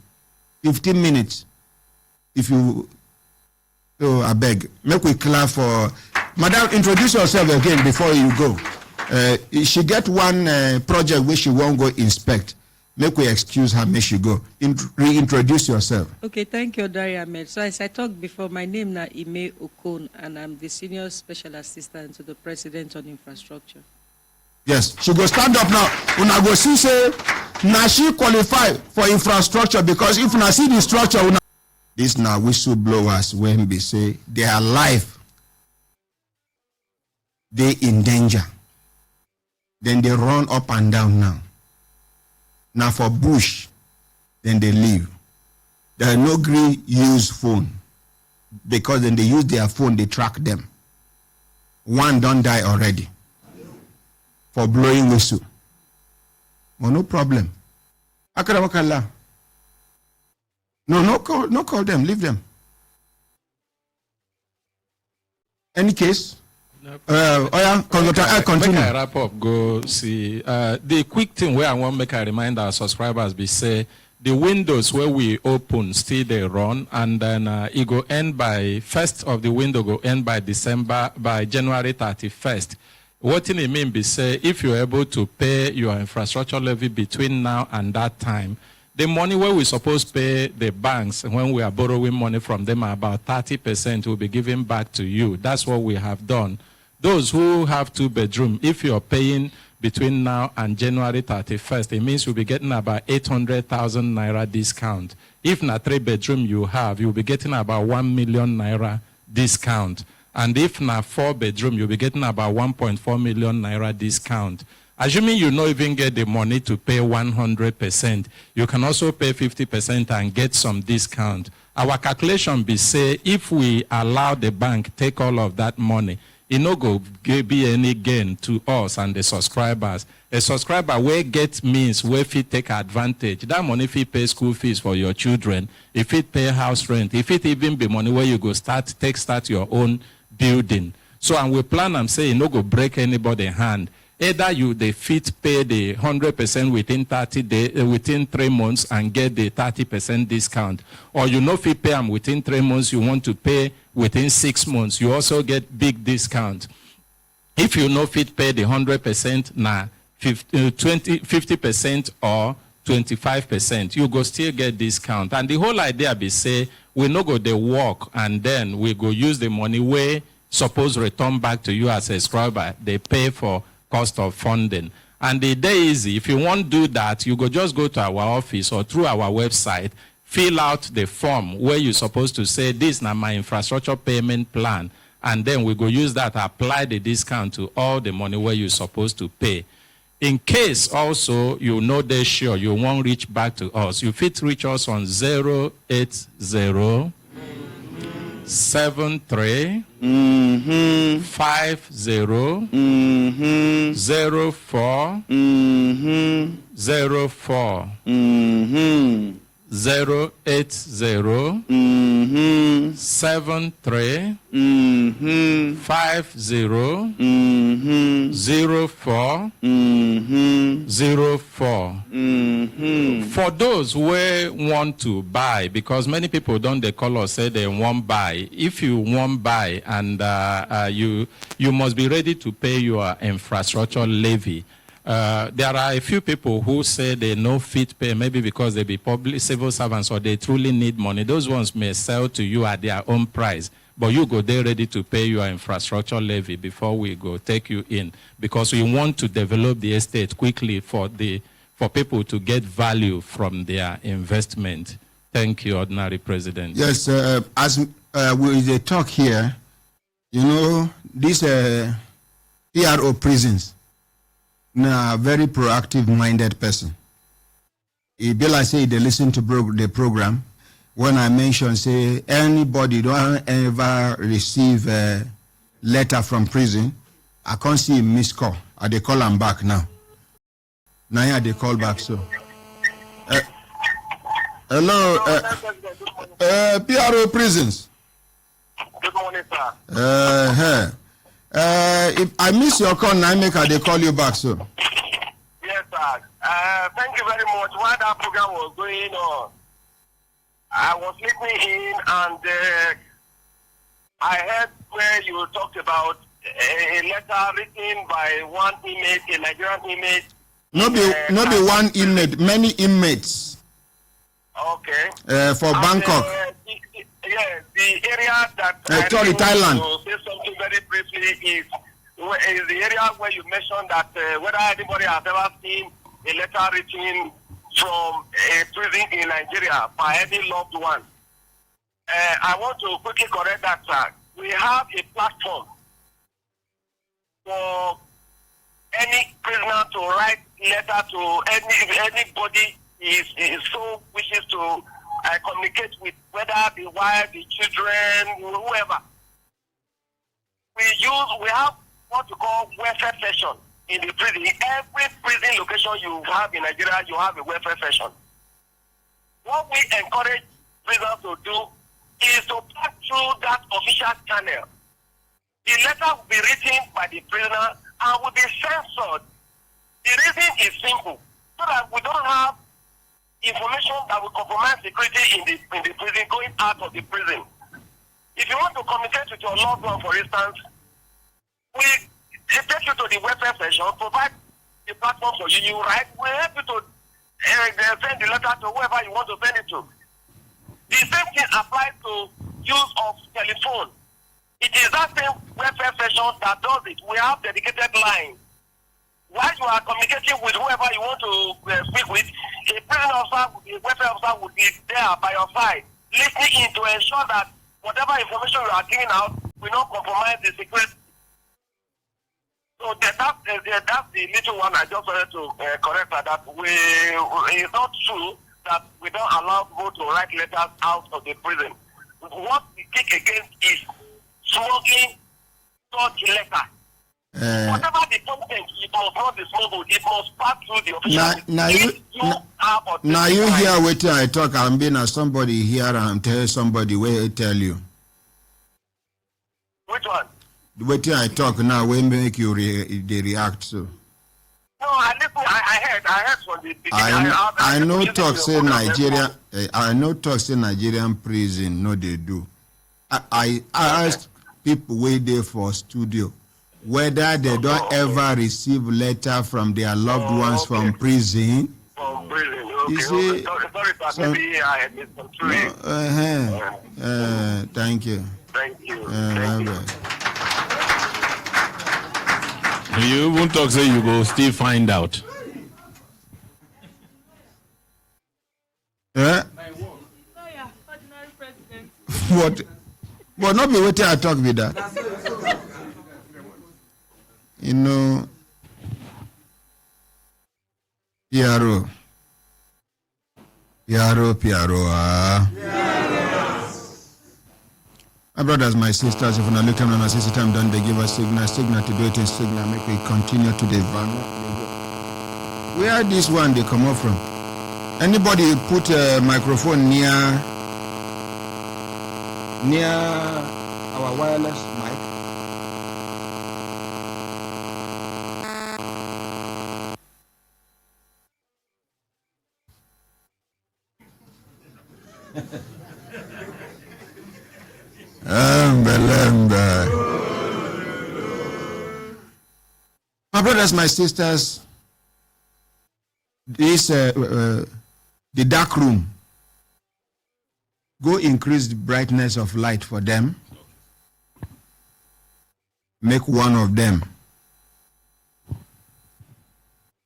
15 minutes. If you. So I beg, make we clap for Madam. Introduce yourself again before you go. She get one project which she won't go inspect. Make we excuse her, make she go. Reintroduce yourself. Okay, thank you, Ordinary Ahmed. So as I talked before, my name is Ime Okon, and I'm the Senior Special Assistant to the President on Infrastructure. Yes, she go stand up now. Una go see say na she qualify for infrastructure because if una see the structure, una this na whistleblowers when be say their life they in danger. Then they run up and down now. Now for bush, then they leave. There are no green use phone because then they use their phone, they track them. One don't die already for blowing whistle. Well, no problem. Akaramakala. No call them, leave them. Any case? Continue. Make I wrap up, go see. The quick thing where I want to make a remind our subscribers be say the windows where we open still they run and then it go end by first of the window go end by January 31st. What it mean be say if you're able to pay your infrastructure levy between now and that time, the money where we supposed to pay the banks when we are borrowing money from them about 30% will be given back to you. That's what we have done. Those who have 2-bedroom, if you're paying between now and January 31st, it means you'll be getting about 800,000 naira discount. If na 3-bedroom you have, you'll be getting about 1 million naira discount. And if na 4-bedroom, you'll be getting about 1.4 million naira discount. Assuming you don't even get the money to pay 100%, you can also pay 50% and get some discount. Our calculation be say if we allow the bank take all of that money, it no go be any gain to us and the subscribers. A subscriber will get means where if it take advantage. That money if it pay school fees for your children, if it pay house rent, if it even be money where you go start your own building. So and we plan and say it no go break anybody hand. Either you the fit pay the 100% within 30 days, within 3 months and get the 30% discount, or you know fit pay them within 3 months, you want to pay within 6 months, you also get big discount. If you know fit pay the 100%, now 50% or 25%, you go still get discount. And the whole idea be say we no go the work and then we go use the money where suppose return back to you as a subscriber. They pay for cost of funding. And the day easy, if you want to do that, you go just go to our office or through our website, fill out the form where you're supposed to say, this is my infrastructure payment plan. And then we go use that, apply the discount to all the money where you're supposed to pay. In case also, you know they're sure you won't reach back to us, you fit reach us on 080 73 50 04 04 080 73 50 04 04. For those who want to buy, because many people don't they call us say they won't buy. If you won't buy and you must be ready to pay your infrastructure levy. There are a few people who say they no fit pay, maybe because they be public civil servants or they truly need money. Those ones may sell to you at their own price, but you go there ready to pay your infrastructure levy before we go take you in, because we want to develop the estate quickly for people to get value from their investment. Thank you, Ordinary President. Yes, as we talk here, you know, these PRO prisons. Now, a very proactive-minded person. It be like say they listen to the program. When I mention say anybody don't ever receive a letter from prison, I can't see a missed call. They call them back now. Now yeah, they call back. So, hello, PRO prisons. Good morning, sir. If I miss your call, now they call you back, sir. Yes, sir. Thank you very much. While that program was going on, I was listening in and I heard where you talked about a letter written by one inmate, a Nigerian inmate. Not be one inmate, many inmates. Okay. For Bangkok. Yes, the area that sorry, Thailand. To say something very briefly is is the area where you mentioned that whether anybody has ever seen a letter written from a prison in Nigeria by any loved one. I want to quickly correct that, sir. We have a platform for any prisoner to write letter to anybody is so wishes to communicate with, whether the wife, the children, whoever. We have what you call welfare session in the prison. In every prison location you have in Nigeria, you have a welfare session. What we encourage prisoners to do is to pass through that official channel. The letter will be written by the prisoner and will be censored. The reason is simple, so that we don't have information that will compromise security in the prison going out of the prison. If you want to communicate with your loved one, for instance, we take you to the welfare session, provide the platform for you. You write, we help you to send the letter to whoever you want to send it to. The same thing applies to use of telephone. It is that same welfare session that does it. We have dedicated lines. While you are communicating with whoever you want to speak with, a prison officer, a welfare officer will be there by your side, listening in to ensure that whatever information you are giving out will not compromise the security. So that's the little one I just wanted to correct that it's not true that we don't allow people to write letters out of the prison. What we kick against is smuggling such letter. Whatever the content, it must not be smuggled. It must pass through the official. Now you hear what I talk. I'm being as somebody here and tell somebody where I tell you. Which one? What I talk now will make you react so. No, I heard from the beginning. I know talk say Nigeria. I know talk say Nigerian prison. No, they do. I asked people where they for studio whether they don't ever receive letter from their loved ones from prison. From prison, okay. You see, Sorry, maybe I misunderstood. Thank you. Thank you. You even talk say you go still find out. What? But not be waiting I talk with that. You know, Piaro, My brothers, my sisters, if you not look at my sister time done, they give us signal to do it in signal, make we continue to the van. Where this one they come up from? Anybody put a microphone near our wireless mic? My brothers, my sisters, this the dark room, go increase the brightness of light for them. Make one of them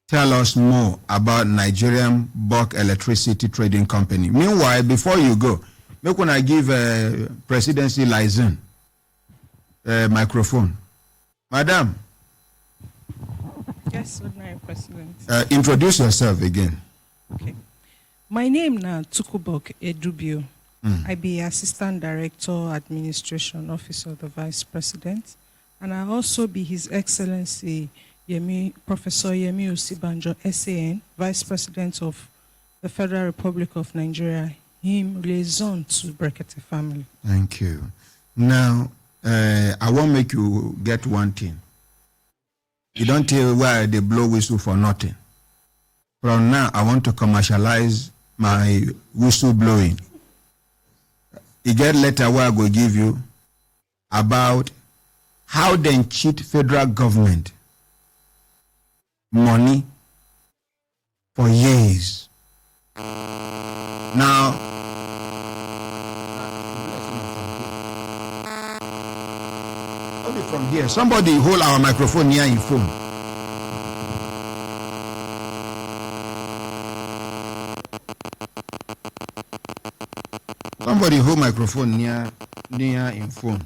tell us more about Nigerian Bulk Electricity Trading Company. Meanwhile, before you go, make when I give presidency license microphone. Madam. Yes, Ordinary President. Introduce yourself again. Okay. My name now Tukubok Edubio. I be Assistant Director, Administration Office of the Vice President, and I also be His Excellency Professor Yemi Osibanjo, SAN, Vice President of the Federal Republic of Nigeria, him liaison to Brekete family. Thank you. Now, I won't make you get one thing. You don't tell why they blow whistle for nothing. From now, I want to commercialize my whistle blowing. You get letter where I go give you about how they cheat federal government money for years. Now, Hold it from here. Somebody hold our microphone near your phone. Somebody hold microphone near in phone.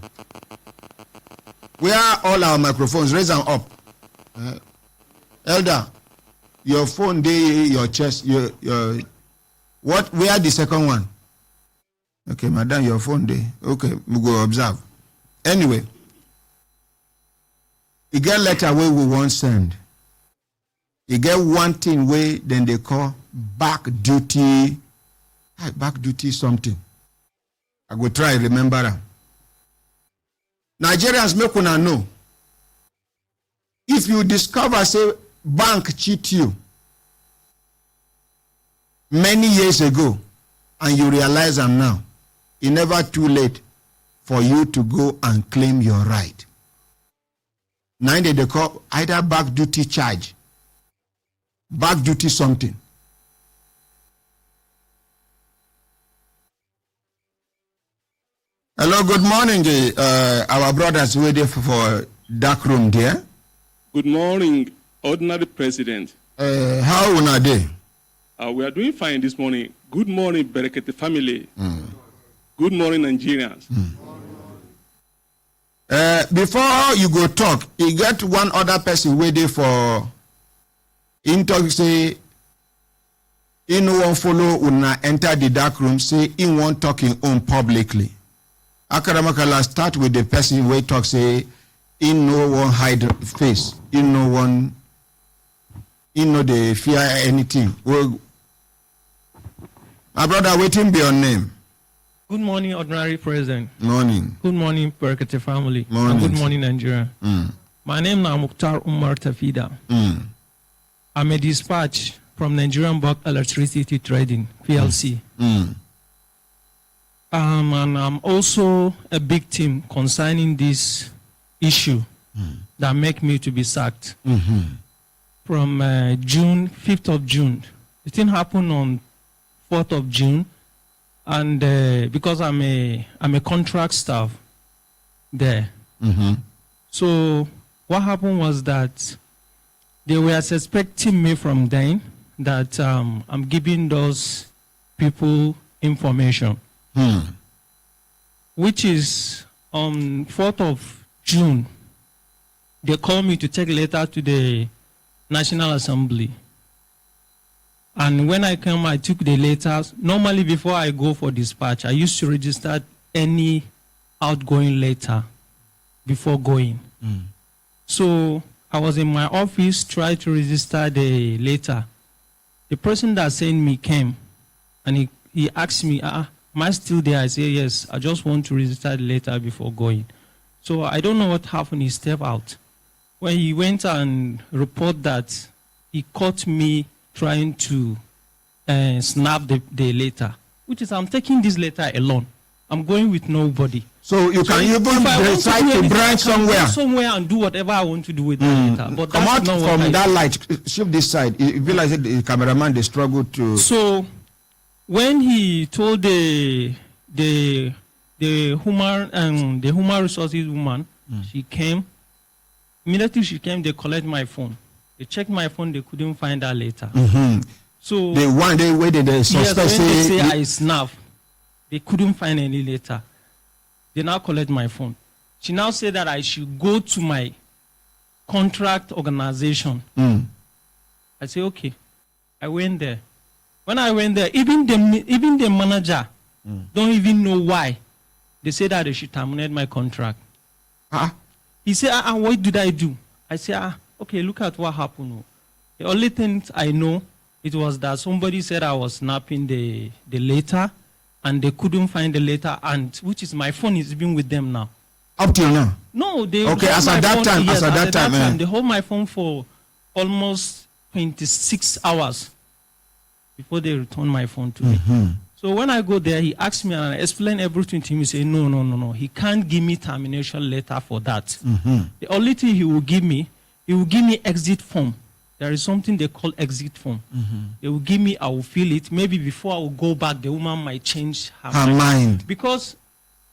Where are all our microphones? Raise them up. Elder, your phone there, your chest, your what? Where the second one? Okay, madam, your phone there. Okay, we go observe. Anyway, you get letter where we won't send. You get one thing where then they call back duty something. I go try remember that. Nigerians make una know. If you discover say bank cheat you many years ago and you realize them now, it's never too late for you to go and claim your right. Now they call either back duty charge, back duty something. Hello, good morning, our brothers waiting for dark room there. Good morning, Ordinary President. How are they? We are doing fine this morning. Good morning, Brekete family. Good morning, Nigerians. Before you go talk, you get one other person waiting for him talk say he no one follow una enter the dark room, say he won't talk in own publicly. Akaramakala start with the person where talk say he no one hide face, he no one, he no they fear anything. Well, my brother, waiting be your name. Good morning, Ordinary President. Morning. Good morning, Brekete family. Morning. And good morning, Nigeria. My name is Mukhtar Umar Tafida. I'm a dispatch from Nigerian Bulk Electricity Trading, PLC. And I'm also a victim concerning this issue that make me to be sacked. From June, 5th of June. The thing happened on 4th of June. And because I'm a contract staff there. So what happened was that they were suspecting me from then that I'm giving those people information. Which is on 4th of June, they called me to take a letter to the National Assembly. And when I came, I took the letters. Normally, before I go for dispatch, I used to register any outgoing letter before going. So I was in my office, tried to register the letter. The person that sent me came, and he asked me, am I still there? I say, yes, I just want to register the letter before going. So I don't know what happened. He stepped out. When he went and reported that he caught me trying to snap the letter, which is I'm taking this letter alone. I'm going with nobody. So you can even decide to branch somewhere and do whatever I want to do with that letter. But come out not from that light, shift this side. You feel like the cameraman, they struggle to. So when he told the human resources woman, she came. Immediately she came, they collect my phone. They checked my phone, they couldn't find that letter. So the one day where they suspect yes, when they say I snap, they couldn't find any letter. They now collect my phone. She now said that I should go to my contract organization. I say okay. I went there. When I went there, even the manager don't even know why. They said that they should terminate my contract. He said, what did I do? I said, okay, look at what happened. The only thing I know, it was that somebody said I was snapping the letter, and they couldn't find the letter, and which is my phone is even with them now. Up till now? No, they okay. As at that time, yes, as at that time, they hold my phone for almost 26 hours before they return my phone to me. So when I go there, he asked me and I explained everything to him. He said, no. He can't give me termination letter for that. The only thing he will give me exit form. There is something they call exit form. They will give me, I will fill it. Maybe before I will go back, the woman might change her mind. Because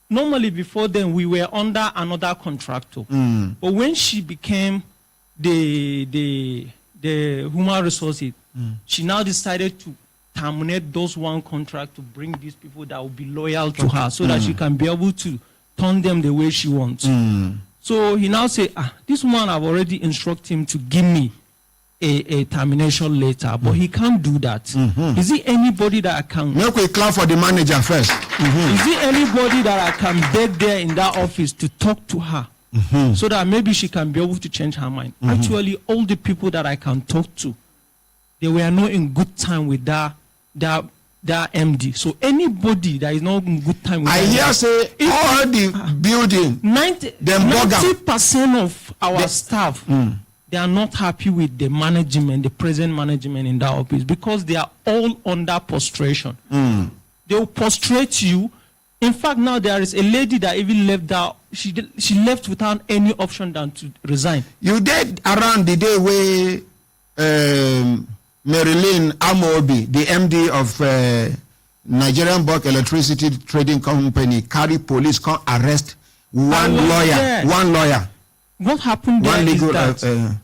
normally before then we were under another contractor. But when she became the human resources, she now decided to terminate those one contract to bring these people that will be loyal to her so that she can be able to turn them the way she wants. So he now say, this man, I've already instructed him to give me a termination letter, but he can't do that. Is it anybody that I can... Make we clap for the manager first. Is it anybody that I can beg there in that office to talk to her so that maybe she can be able to change her mind? Actually, all the people that I can talk to, they were not in good time with that MD. So anybody that is not in good time with I hear say all the building 90% of our staff they are not happy with the management, the present management in that office, because they are all under prostration. They will prostrate you. In fact, now there is a lady that even left that she left without any option than to resign. You did around the day where Marilyn Amobi, the MD of Nigerian Bulk Electricity Trading Company, carry police come arrest one lawyer. What happened there is that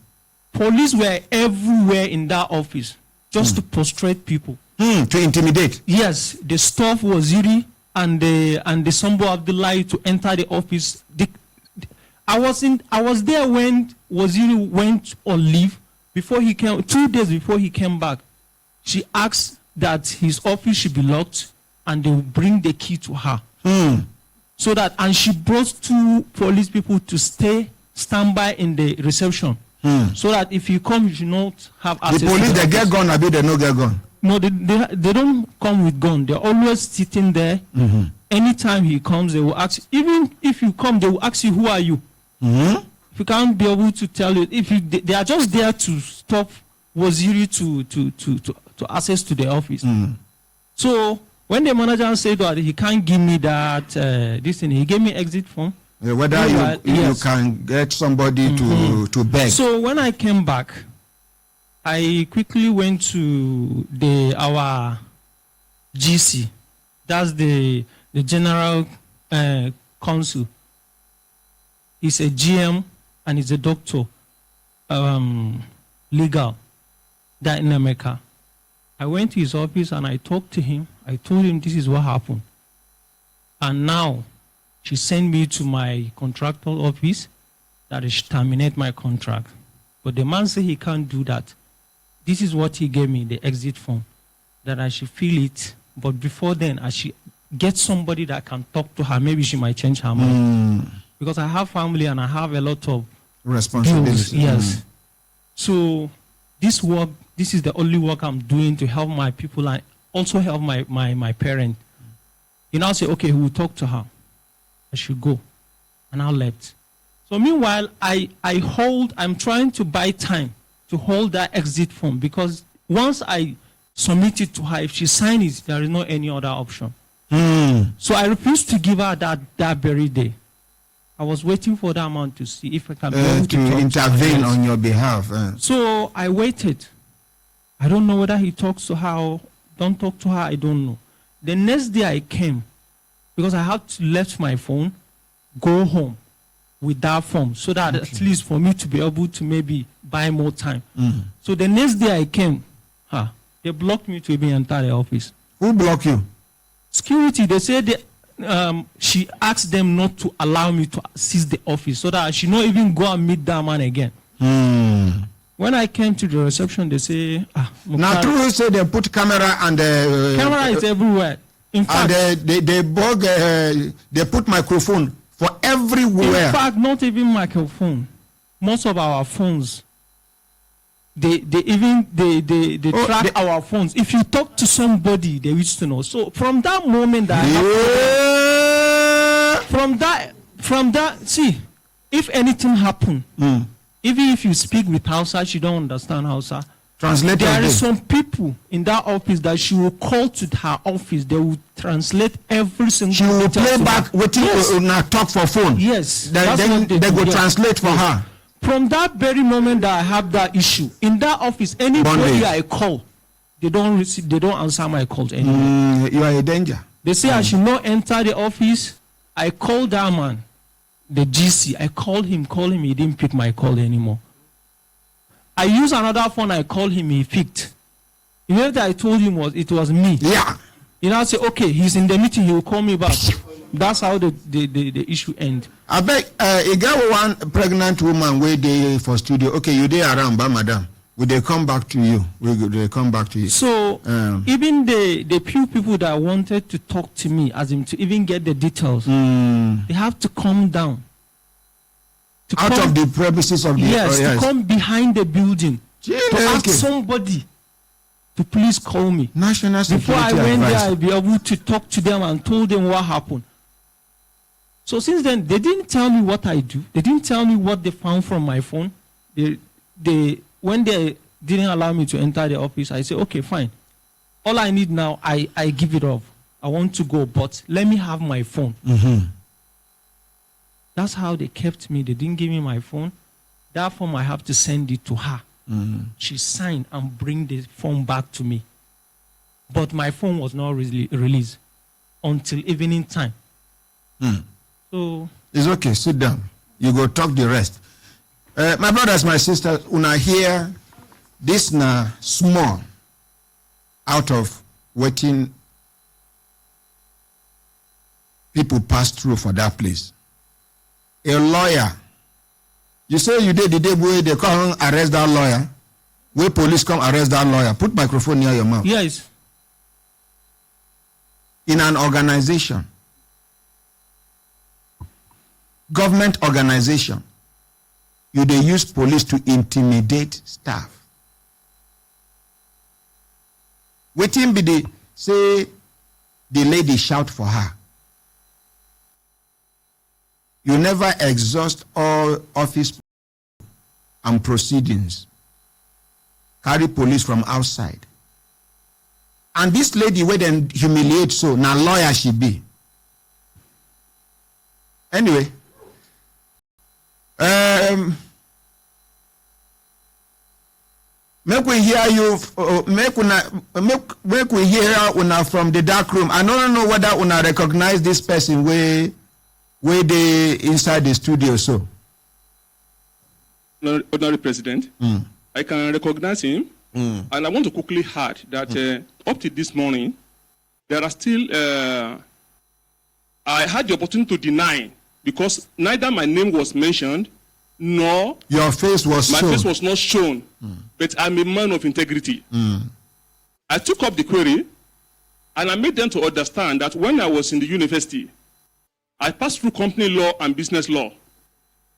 police were everywhere in that office just to prostrate people. To intimidate. Yes, the staff Waziri and the Sambo Abdullahi to enter the office. I was there when Waziri went on leave. Before he came, 2 days before he came back, she asked that his office should be locked and they will bring the key to her. So that, and she brought 2 police people to stand by in the reception. So that if you come, you should not have access. The police, they get gun, or they no get gun? No, they don't come with gun. They're always sitting there. Anytime he comes, they will ask, even if you come, they will ask you, who are you? If you can't be able to tell you, they are just there to stop Waziri to access to the office. So when the manager said that he can't give me that this thing, he gave me exit form. Whether you can get somebody to beg. So when I came back, I quickly went to our GC, that's the general counsel. He's a GM and he's a doctor, legal, that in America. I went to his office and I talked to him. I told him this is what happened. And now she sent me to my contractual office that she terminate my contract. But the man said he can't do that. This is what he gave me, the exit form, that I should fill it. But before then, I should get somebody that can talk to her. Maybe she might change her mind. Because I have family and I have a lot of responsibilities. Yes. So this is the only work I'm doing to help my people and also help my parent. He now say, okay, we'll talk to her. I should go. And I left. So meanwhile, I'm trying to buy time to hold that exit form, because once I submit it to her, if she signs it, there is no any other option. So I refused to give her that very day. I was waiting for that man to see if I can be able to intervene on your behalf. So I waited. I don't know whether he talks to her or don't talk to her. I don't know. The next day I came, because I had to left my phone, go home with that form, so that at least for me to be able to maybe buy more time. So the next day I came, they blocked me to even enter the office. Who blocked you? Security. They said she asked them not to allow me to seize the office, so that I should not even go and meet that man again. When I came to the reception, they say, now true say they put camera and camera is everywhere. In fact, and they put microphone for everywhere. In fact, not even microphone. Most of our phones, they track our phones. If you talk to somebody, they wish to know. So from that moment that from that, see, if anything happen, even if you speak with Hausa, she don't understand Hausa. Translate. There are some people in that office that she will call to her office. They will translate every single. She will play back what you talk for phone. Yes. Then they will translate for her. From that very moment that I have that issue in that office, anybody I call, they don't answer my calls anymore. You are a danger. They say I should not enter the office. I called that man, the GC. I called him. He didn't pick my call anymore. I used another phone. I called him. He picked. Immediately I told him it was me. Yeah. You know, I said, okay, he's in the meeting. He will call me back. That's how the issue end. I beg, you got one pregnant woman where they for studio. Okay, you there around, but madam, will they come back to you? Will they come back to you? So even the few people that wanted to talk to me, as in to even get the details, they have to come down. Of the premises of the yes, to come behind the building to ask okay. somebody to please call me. National Security Before I went advice. there, I'll be able to talk to them and told them what happened. So since then, they didn't tell me what I do. They didn't tell me what they found from my phone. When they didn't allow me to enter the office, I said, okay, fine. All I need now, I give it up. I want to go, but let me have my phone. That's how they kept me. They didn't give me my phone. That form, I have to send it to her. She signed and bring the phone back to me. But my phone was not released until evening time. So it's okay. Sit down. You go talk the rest. My brothers, my sisters, una hear this na small out of waiting people pass through for that place. A lawyer. You say you did the day where they come arrest that lawyer. Where police come arrest that lawyer. Put microphone near your mouth. Yes. In an organization. Government organization. You they use police to intimidate staff. Waiting be the say the lady shout for her. You never exhaust all office and proceedings. Carry police from outside. And this lady where then humiliate so now lawyer she be. Anyway. Make we hear you make we hear una from the dark room. I don't know whether una recognize this person where they inside the studio so. Ordinary President, I can recognize him, and I want to quickly add that up to this morning, there are still, I had the opportunity to deny because neither my name was mentioned, nor your face was my shown. face was not shown, but I'm a man of integrity. I took up the query, and I made them to understand that when I was in the university, I passed through company law and business law,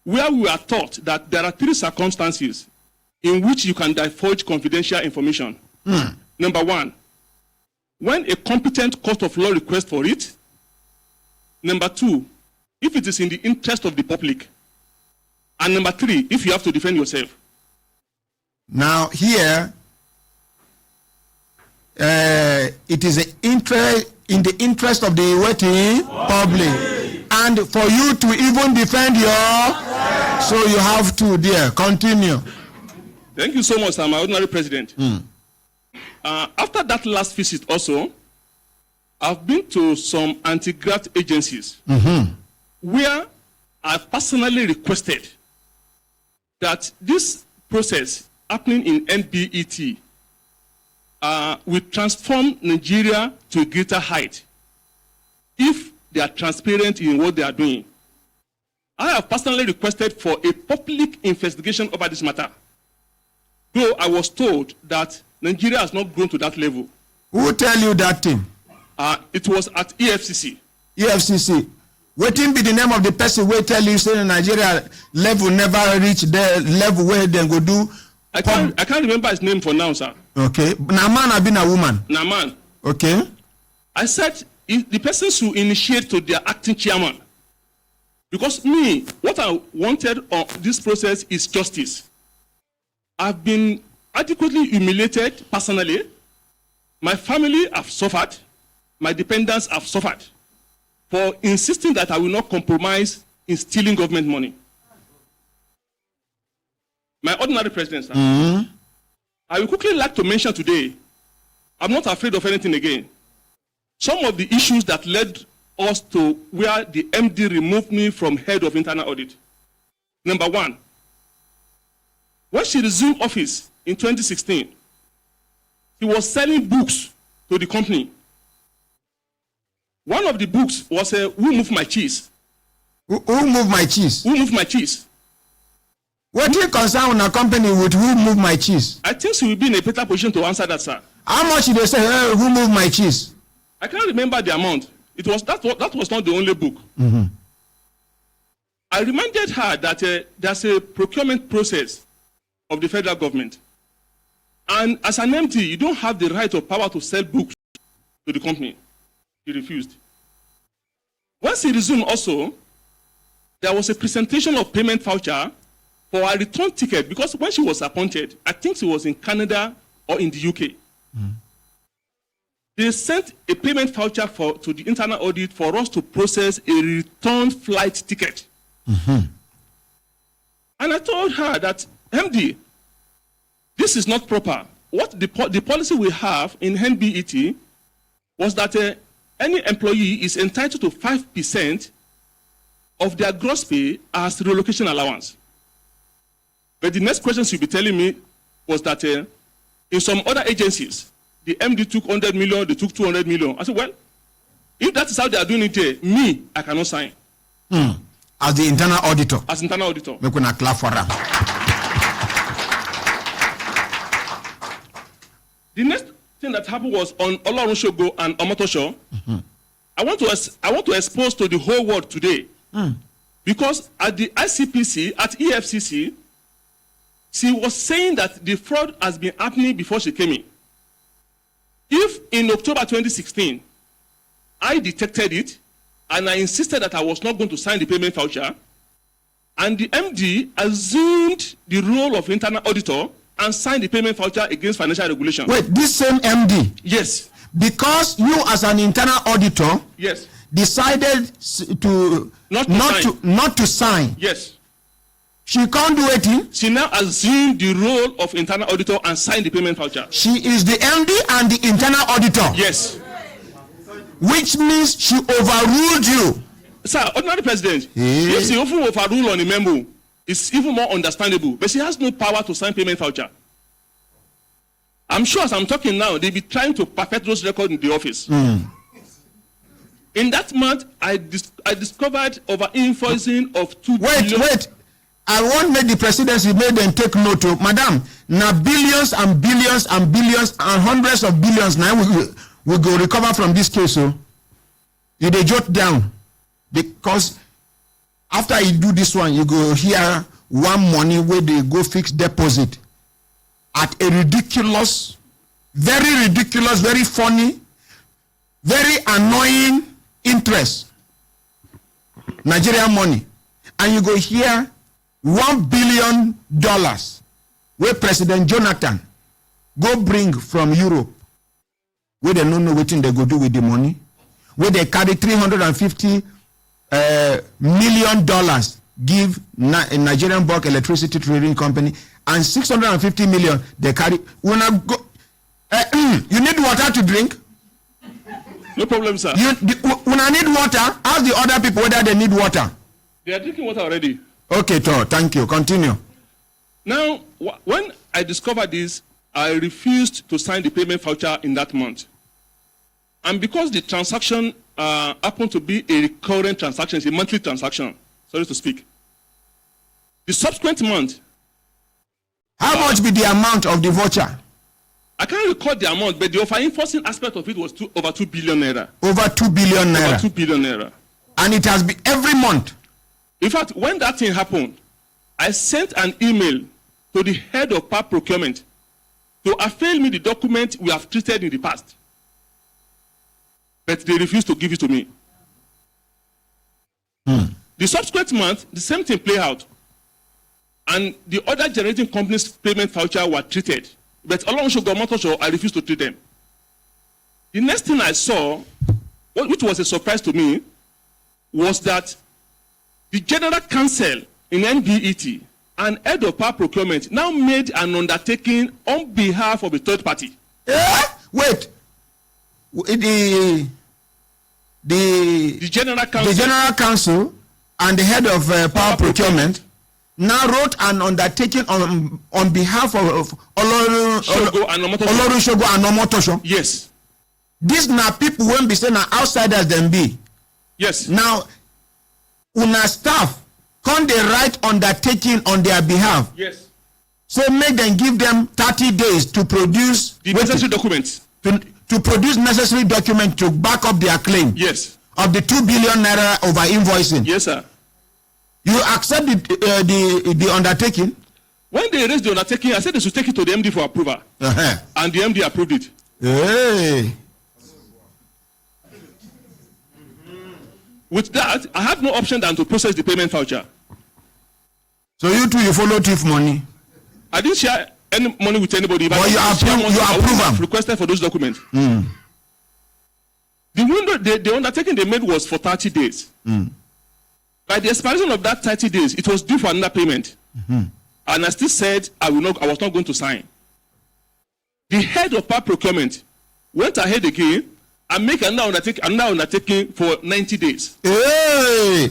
where we are taught that there are 3 circumstances in which you can divulge confidential information. Number 1, when a competent court of law requests for it. Number 2, if it is in the interest of the public. And number 3, if you have to defend yourself. Now here, it is in the interest of the waiting public. And for you to even defend so you have to, dear, continue. Thank you so much, sir, my ordinary president. After that last visit also, I've been to some anti-graft agencies where I personally requested that this process happening in NBET will transform Nigeria to a greater height if they are transparent in what they are doing. I have personally requested for a public investigation over this matter, though I was told that Nigeria has not grown to that level. Who tell you that thing? It was at EFCC. EFCC. Waiting be the name of the person who tell you say Nigeria level never reach the level where they go do. I can't remember his name for now, sir. Okay. Naman have been a woman. Naman. Okay. I said the person should initiate to their acting chairman. Because me, what I wanted on this process is justice. I've been adequately humiliated personally. My family have suffered. My dependents have suffered for insisting that I will not compromise in stealing government money. My ordinary president, sir, I would quickly like to mention today, I'm not afraid of anything again. Some of the issues that led us to where the MD removed me from head of internal audit. Number one, when she resumed office in 2016, she was selling books to the company. One of the books was Who Moved My Cheese? Who moved my cheese? Who moved my cheese? What do you concern a company with who moved my cheese? I think she will be in a better position to answer that, sir. How much did they say, who moved my cheese? I can't remember the amount. That was not the only book. Mm-hmm. I reminded her that there's a procurement process of the federal government. And as an MD, you don't have the right or power to sell books to the company. She refused. Once he resumed also, there was a presentation of payment voucher for a return ticket, because when she was appointed, I think she was in Canada or in the UK. They sent a payment voucher to the internal audit for us to process a return flight ticket. And I told her that, MD, this is not proper. What the policy we have in NBET was that any employee is entitled to 5% of their gross pay as relocation allowance. But the next question she'll be telling me was that in some other agencies, the MD took 100 million, they took 200 million. I said, well, if that is how they are doing it here, I cannot sign. As the internal auditor? As internal auditor. We're going to clap for her. The next thing that happened was on Olorunsogo and Omotosho. I want to expose to the whole world today. Because at the ICPC, at EFCC, she was saying that the fraud has been happening before she came in. If in October 2016, I detected it, and I insisted that I was not going to sign the payment voucher, and the MD assumed the role of internal auditor and signed the payment voucher against financial regulation. Wait, this same MD? Yes. Because you as an internal auditor, yes, decided to not to sign. Yes. She can't do it. She now assumed the role of internal auditor and signed the payment voucher. She is the MD and the internal auditor. Yes. Which means she overruled you. Sir, ordinary president, if she often overruled on a memo, it's even more understandable. But she has no power to sign payment voucher. I'm sure as I'm talking now, they'll be trying to perfect those records in the office. In that month, I discovered over invoicing of 2 billion. Wait. I want make the presidency make them take note of, madam, now billions and billions and billions and hundreds of billions now we go recover from this case. So you they jot down, because after you do this one, you go hear one money where they go fix deposit at a ridiculous, very funny, very annoying interest. Nigerian money. And you go hear $1 billion where President Jonathan go bring from Europe, where they don't know what they go do with the money, where they carry $350 million give a Nigerian bulk electricity trading company, and $650 million they carry. When I go, you need water to drink? No problem, sir. When I need water, ask the other people whether they need water. They are drinking water already. Okay, thank you. Continue. Now, when I discovered this, I refused to sign the payment voucher in that month. And because the transaction happened to be a recurrent transaction, it's a monthly transaction, sorry to speak. The subsequent month. How much be the amount of the voucher? I can't recall the amount, but the over-enforcing aspect of it was over 2 billion naira. Over 2 billion naira. Over 2 billion naira. And it has been every month. In fact, when that thing happened, I sent an email to the head of power procurement to avail me the document we have treated in the past. But they refused to give it to me. The subsequent month, the same thing played out. And the other generating companies' payment voucher were treated. But Olorunsogo, I refused to treat them. The next thing I saw, which was a surprise to me, was that the General Counsel in NBET and head of power procurement now made an undertaking on behalf of a third party. Wait. The the General Counsel and the head of power procurement now wrote an undertaking on behalf of Oloru Shogo and Omotosho. Yes. These now people won't be saying outsiders them be. Yes. Now, una staff can't they write undertaking on their behalf? Yes. So make them give them 30 days to produce the necessary documents. To produce necessary documents to back up their claim. Yes. Of the 2 billion naira over invoicing. Yes, sir. You accept the undertaking? When they raised the undertaking, I said they should take it to the MD for approval. And the MD approved it. Hey. With that, I have no option than to process the payment voucher. So you too, you follow thief money? I didn't share any money with anybody. But you approve them? Requested for those documents. The undertaking they made was for 30 days. By the expiration of that 30 days, it was due for another payment. And I still said I was not going to sign. The head of power procurement went ahead again and make another undertaking for 90 days. Hey!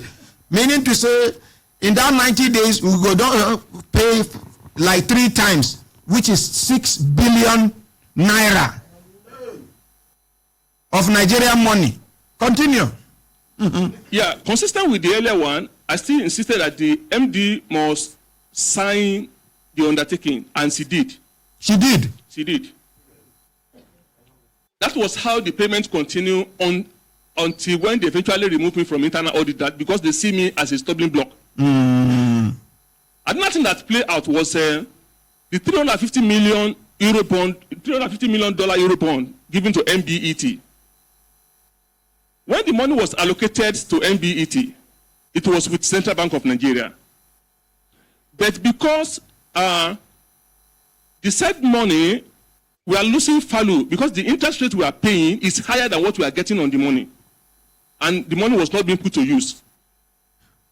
Meaning to say, in that 90 days, we go down pay like 3 times, which is 6 billion naira of Nigerian money. Continue. Yeah, consistent with the earlier one, I still insisted that the MD must sign the undertaking, and she did. She did? She did. That was how the payments continue until when they eventually removed me from internal audit, that because they see me as a stumbling block. Another thing that played out was the 350 million euro bond, $350 million euro bond given to MBET. When the money was allocated to MBET, it was with Central Bank of Nigeria. But because the said money, we are losing value because the interest rate we are paying is higher than what we are getting on the money. And the money was not being put to use.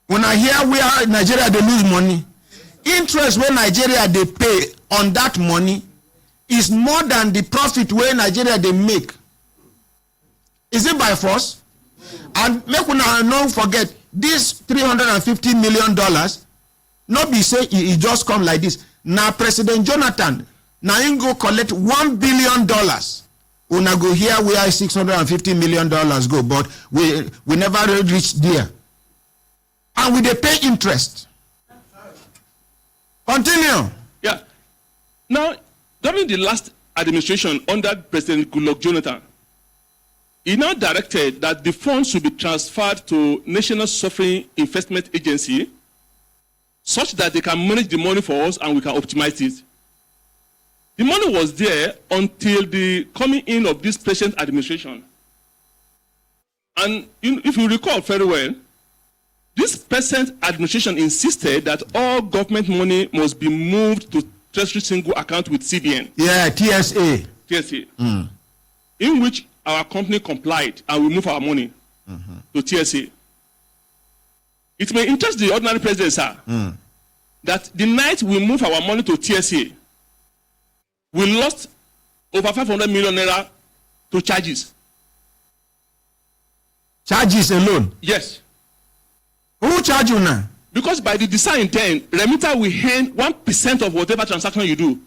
When I hear where Nigeria they lose money, interest when Nigeria they pay on that money is more than the profit where Nigeria they make. Is it by force? And make una not forget this $350 million not be say it just come like this. Now President Jonathan now him go collect $1 billion. Una go here where $650 million go, but we never reach there. And we they pay interest. Continue. Yeah. Now, during the last administration under President Goodluck Jonathan, he now directed that the funds should be transferred to National Sovereign Investment Agency such that they can manage the money for us and we can optimize it. The money was there until the coming in of this present administration. And if you recall very well, this present administration insisted that all government money must be moved to Treasury Single Account with CBN. Yeah, TSA. TSA. In which our company complied and we move our money to TSA. It may interest the ordinary president, sir, that the night we move our money to TSA, we lost over 500 million naira to charges. Charges alone? Yes. Who charge you now? Because by the design then, remitter will hand 1% of whatever transaction you do.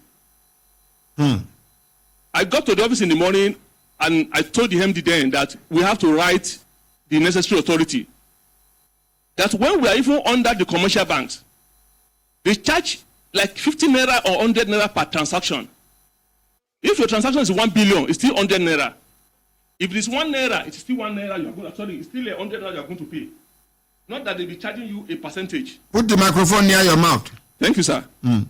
I got to the office in the morning and I told the MD then that we have to write the necessary authority. That when we are even under the commercial banks, they charge like 50 naira or 100 naira per transaction. If your transaction is 1 billion, it's still 100 naira. If it is 1 naira, it's still 1 naira. It's still 100 naira you are going to pay. Not that they'll be charging you a percentage. Put the microphone near your mouth. Thank you, sir. And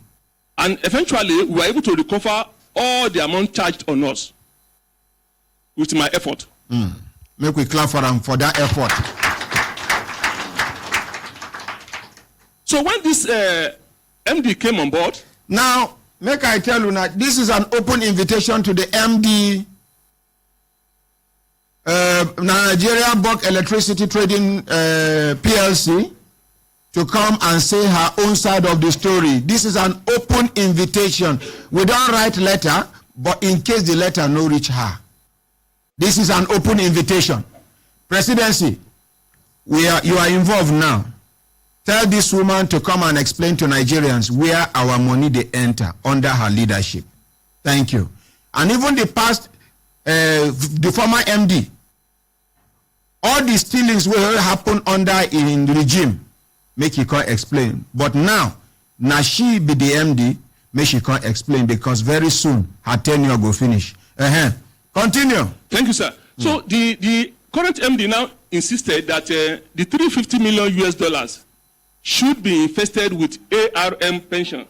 eventually, we were able to recover all the amount charged on us with my effort. Make we clap for them for that effort. So when this MD came on board, now make I tell you now, this is an open invitation to the MD, Nigeria Bulk Electricity Trading PLC, to come and say her own side of the story. This is an open invitation. We don't write letter, but in case the letter no reach her, this is an open invitation. Presidency, you are involved now. Tell this woman to come and explain to Nigerians where our money they enter under her leadership. Thank you. And even the past, the former MD, all the stealings will happen under in the regime. Make you can't explain. But now she be the MD, make she can't explain because very soon her tenure will finish. Continue. Thank you, sir. So the current MD now insisted that the $350 million should be invested with ARM pension.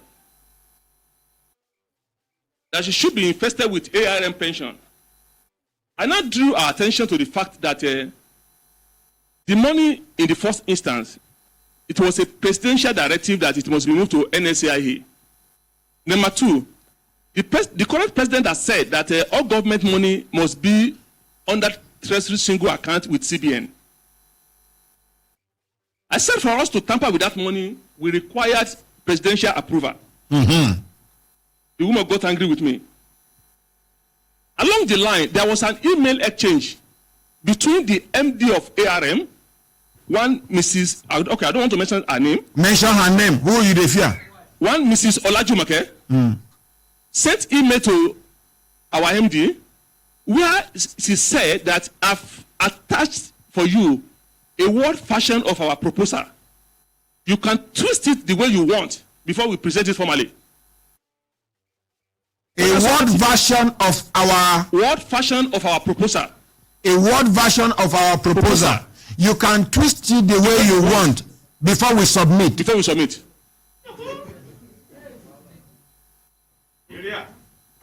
That she should be invested with ARM pension. I now drew our attention to the fact that the money in the first instance, it was a presidential directive that it must be moved to NSAIA. Number two, the current president has said that all government money must be under treasury single account with CBN. I said for us to tamper with that money, we required presidential approval. The woman got angry with me. Along the line, there was an email exchange between the MD of ARM, one Mrs. Okay, I don't want to mention her name. Mention her name. Who you dey fear? One Mrs. Olajumake sent email to our MD where she said that I've attached for you a word version of our proposal. You can twist it the way you want before we present it formally. A word version of our proposal. A word version of our proposal. You can twist it the way you want before we submit.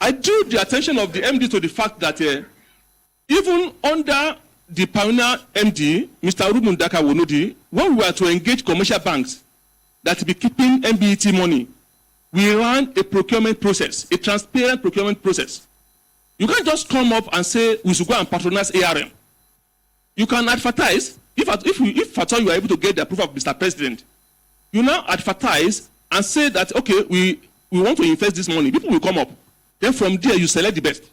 I drew the attention of the MD to the fact that even under the pioneer MD, Mr. Rubundaka Wonodi, when we were to engage commercial banks that be keeping MBET money, we ran a procurement process, a transparent procurement process. You can't just come up and say we should go and patronize ARM. You can advertise. If at all you are able to get the approval of Mr. President, you now advertise and say that, okay, we want to invest this money. People will come up. Then from there, you select the best.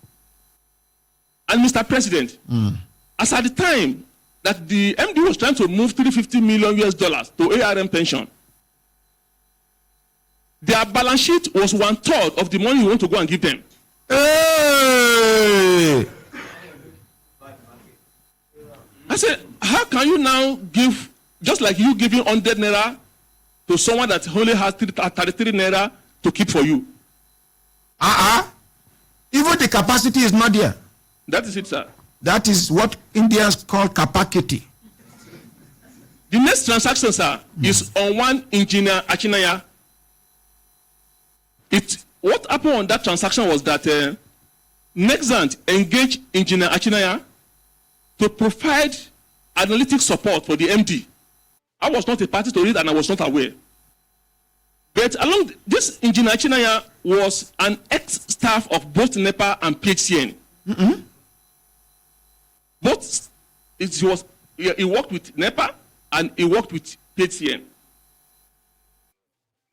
And Mr. President, as at the time that the MD was trying to move $350 million to ARM pension, their balance sheet was 1/3 of the money you want to go and give them. Hey! I said, how can you now give, just like you giving 100 naira to someone that only has 33 naira to keep for you? Even the capacity is not there. That is it, sir. That is what Indians call capacity. The next transaction, sir, is on one engineer Achinaya. What happened on that transaction was that Nexant engaged engineer Achinaya to provide analytic support for the MD. I was not a party to it and I was not aware. But along this engineer Achinaya was an ex-staff of both NEPA and PHCN. Both he worked with NEPA and he worked with PHCN.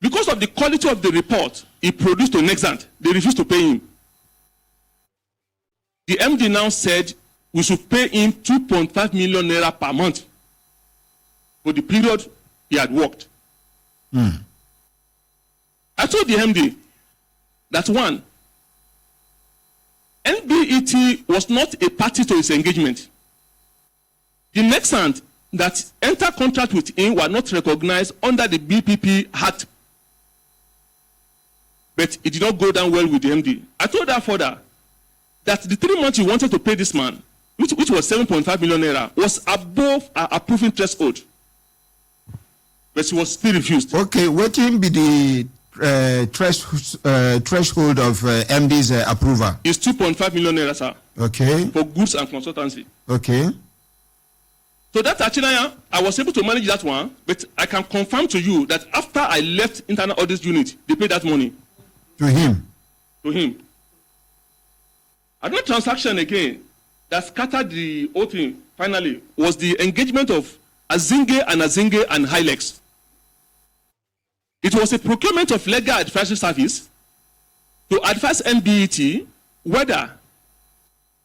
Because of the quality of the report he produced to Nexant, they refused to pay him. The MD now said we should pay him 2.5 million naira per month for the period he had worked. I told the MD that one, NBET was not a party to his engagement. The Nexant that entered contract with him were not recognized under the BPP Act. But it did not go down well with the MD. I told her further that the 3 months you wanted to pay this man, which was 7.5 million naira, was above our approving threshold. But she was still refused. Okay, what will be the threshold of MD's approval? It's 2.5 million naira, sir. Okay. For goods and consultancy. Okay. So that Achinaya, I was able to manage that one, but I can confirm to you that after I left internal audit unit, they paid that money. To him? To him. Another transaction again that scattered the whole thing, finally, was the engagement of Azinge and Hilex. It was a procurement of legal advisory service to advise NBET whether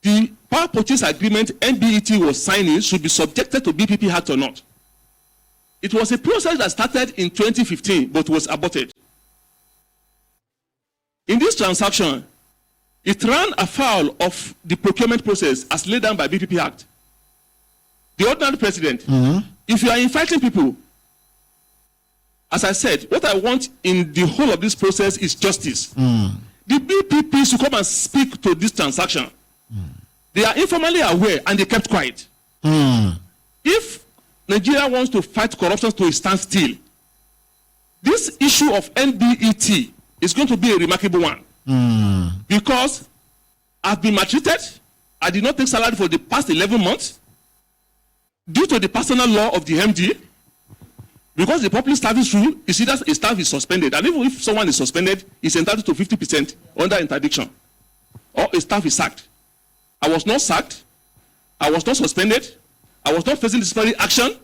the power purchase agreement NBET was signing should be subjected to BPP Act or not. It was a process that started in 2015 but was aborted. In this transaction, it ran afoul of the procurement process as laid down by BPP Act. The ordinary president, if you are inviting people, as I said, what I want in the whole of this process is justice. The BPP should come and speak to this transaction. They are informally aware and they kept quiet. If Nigeria wants to fight corruption to a standstill, this issue of NBET is going to be a remarkable one. Because I've been maltreated. I did not take salary for the past 11 months due to the personal law of the MD. Because the public service rule is either a staff is suspended, and even if someone is suspended, is entitled to 50% under interdiction, or a staff is sacked. I was not sacked. I was not suspended. I was not facing disciplinary action.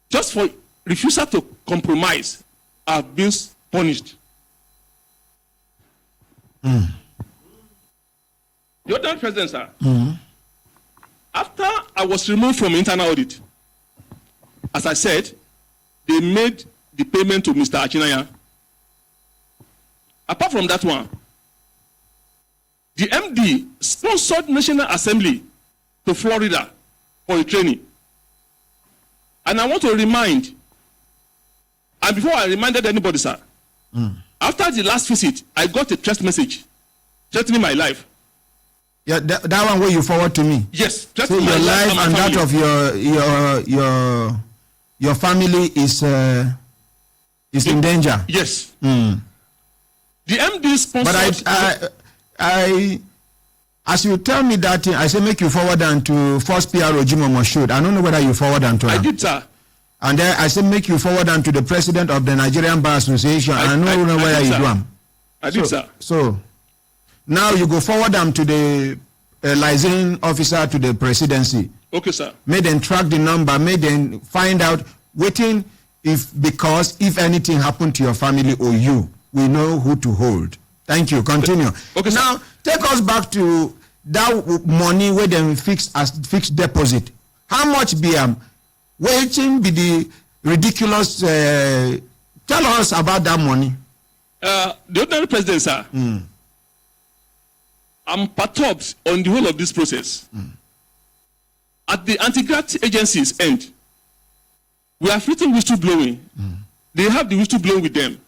Just for refusal to compromise, I've been punished. The ordinary president, sir, after I was removed from internal audit, as I said, they made the payment to Mr. Achinaya. Apart from that one, the MD sponsored National Assembly to Florida for a training. And I want to remind, and before I reminded anybody, sir, after the last visit, I got a text message threatening my life. Yeah, that one where you forward to me. Yes, so your life and that of your family is in danger. Yes. The MD sponsored. But I as you tell me that thing, I say make you forward on to first PRO Jimo Moshood. I don't know whether you forward on to him. I did, sir. And then I say make you forward on to the president of the Nigerian Bar Association. I don't know whether you do him. I did, sir. So now you go forward them to the liaison officer to the presidency. Okay, sir. May them track the number. May them find out waiting because if anything happened to your family or you, we know who to hold. Thank you. Continue. Okay, now sir. Take us back to that money where them fixed as fixed deposit. How much be waiting be the ridiculous? Tell us about that money. The ordinary president, sir. I'm perturbed on the whole of this process. At the anti-graft agency's end, we are fighting whistleblowing. They have the whistleblower with them.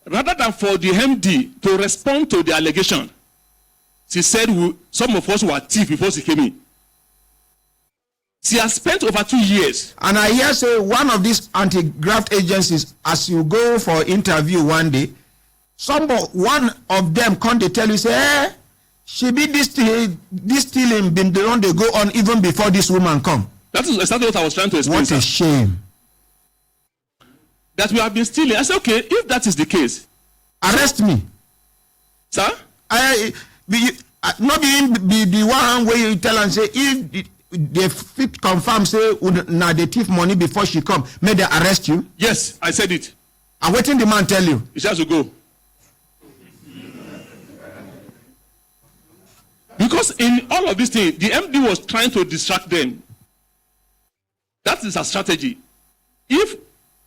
Rather than for the MD to respond to the allegation, she said some of us were thieves before she came in. She has spent over 2 years. And I hear say one of these anti-graft agencies, as you go for interview one day, one of them come to tell you, say, she be this stealing been the one they go on even before this woman come. That is exactly what I was trying to explain. What a shame. That we have been stealing. I said, okay, if that is the case, arrest me. Sir? Not be the one where you tell and say, if they fit confirm, say, now they thief money before she come, may they arrest you? Yes, I said it. I'm waiting the man tell you. He has to go. Because in all of these things, the MD was trying to distract them. That is a strategy. If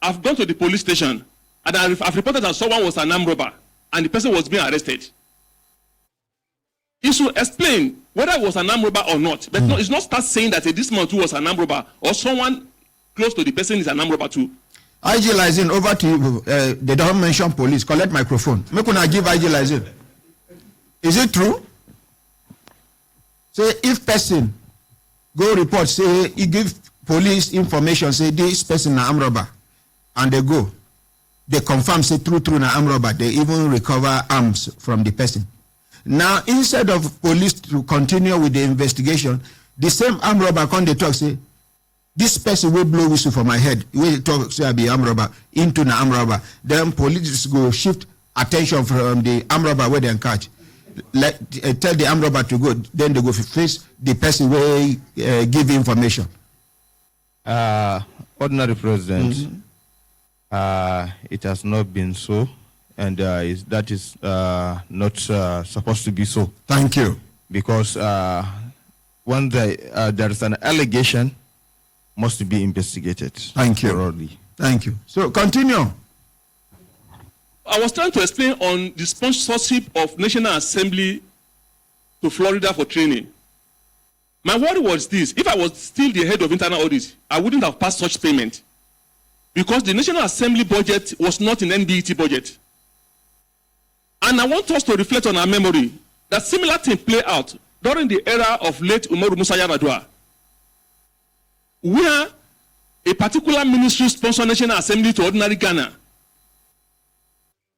I've gone to the police station and I've reported that someone was an armed robber and the person was being arrested, he should explain whether it was an armed robber or not. But no, it's not start saying that this man too was an armed robber or someone close to the person is an armed robber too. IG Lizin, over to you. They don't mention police. Collect microphone. Make una give IG Lizin. Is it true? Say if person go report, say he give police information, say this person na armed robber, and they go, they confirm, say true na armed robber, they even recover arms from the person. Now instead of police to continue with the investigation, the same armed robber come they talk, say this person will blow whistle for my head, will talk say I be armed robber into na armed robber. Then police go shift attention from the armed robber where they catch. Tell the armed robber to go, then they go face the person where give information. Ordinary president, it has not been so, and that is not supposed to be so. Thank you. Because when there is an allegation, must be investigated. Thank you. Thoroughly. Thank you. So continue. I was trying to explain on the sponsorship of National Assembly to Florida for training. My worry was this: if I was still the head of internal audit, I wouldn't have passed such payment, because the National Assembly budget was not in NBET budget. And I want us to reflect on our memory that similar thing played out during the era of late Umaru Musa Yar'Adua, where a particular ministry sponsored National Assembly to ordinary Ghana.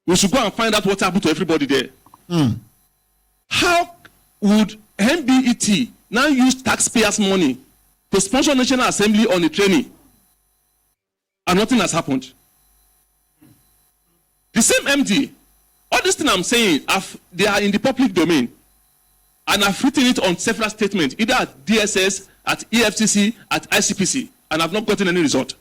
We should go and find out what happened to everybody there. How would NBET now use taxpayers' money to sponsor National Assembly on a training, and nothing has happened? The same MD, all this thing I'm saying, they are in the public domain, and I've written it on several statements, either at DSS, at EFCC, at ICPC, and I've not gotten any result.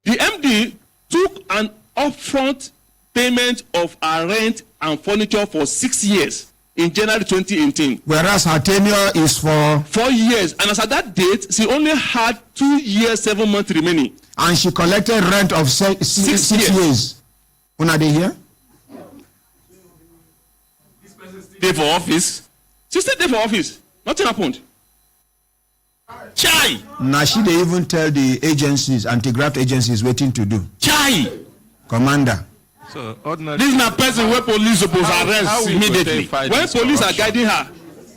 The MD took an upfront payment of our rent and furniture for 6 years in January 2018. Whereas her tenure is for 4 years, and as at that date, she only had 2 years, 7 months remaining. And she collected rent of 6 years. When are they here? Day for office. She stayed there for office. Nothing happened. Chai! Now she they even tell the agencies, anti-graft agencies, waiting to do. Chai! Commander. So ordinary. This is not person where police supposed to arrest immediately. When police are guiding her.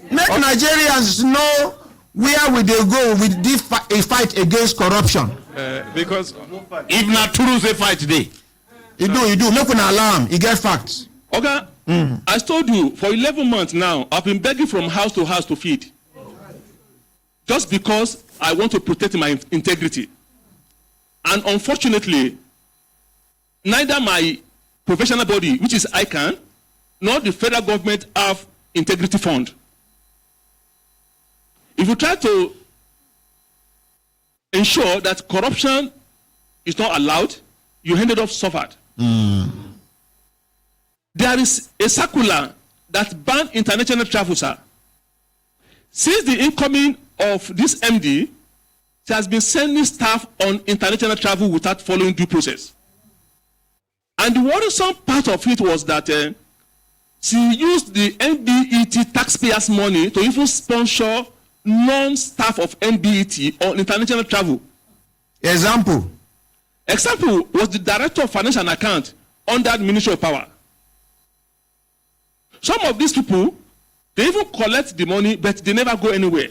Make Nigerians know where will they go with this a fight against corruption. Because if not true, say fight today. You do. Make an alarm. You get facts. Okay. I told you for 11 months now, I've been begging from house to house to feed. Just because I want to protect my integrity. And unfortunately, neither my professional body, which is ICANN, nor the federal government have integrity fund. If you try to ensure that corruption is not allowed, you ended up suffered. There is a circular that banned international travel, sir. Since the incoming of this MD, she has been sending staff on international travel without following due process. And the worrisome part of it was that she used the NBET taxpayers' money to even sponsor non-staff of NBET on international travel. Example was the director of finance and account under the Ministry of Power. Some of these people, they even collect the money, but they never go anywhere.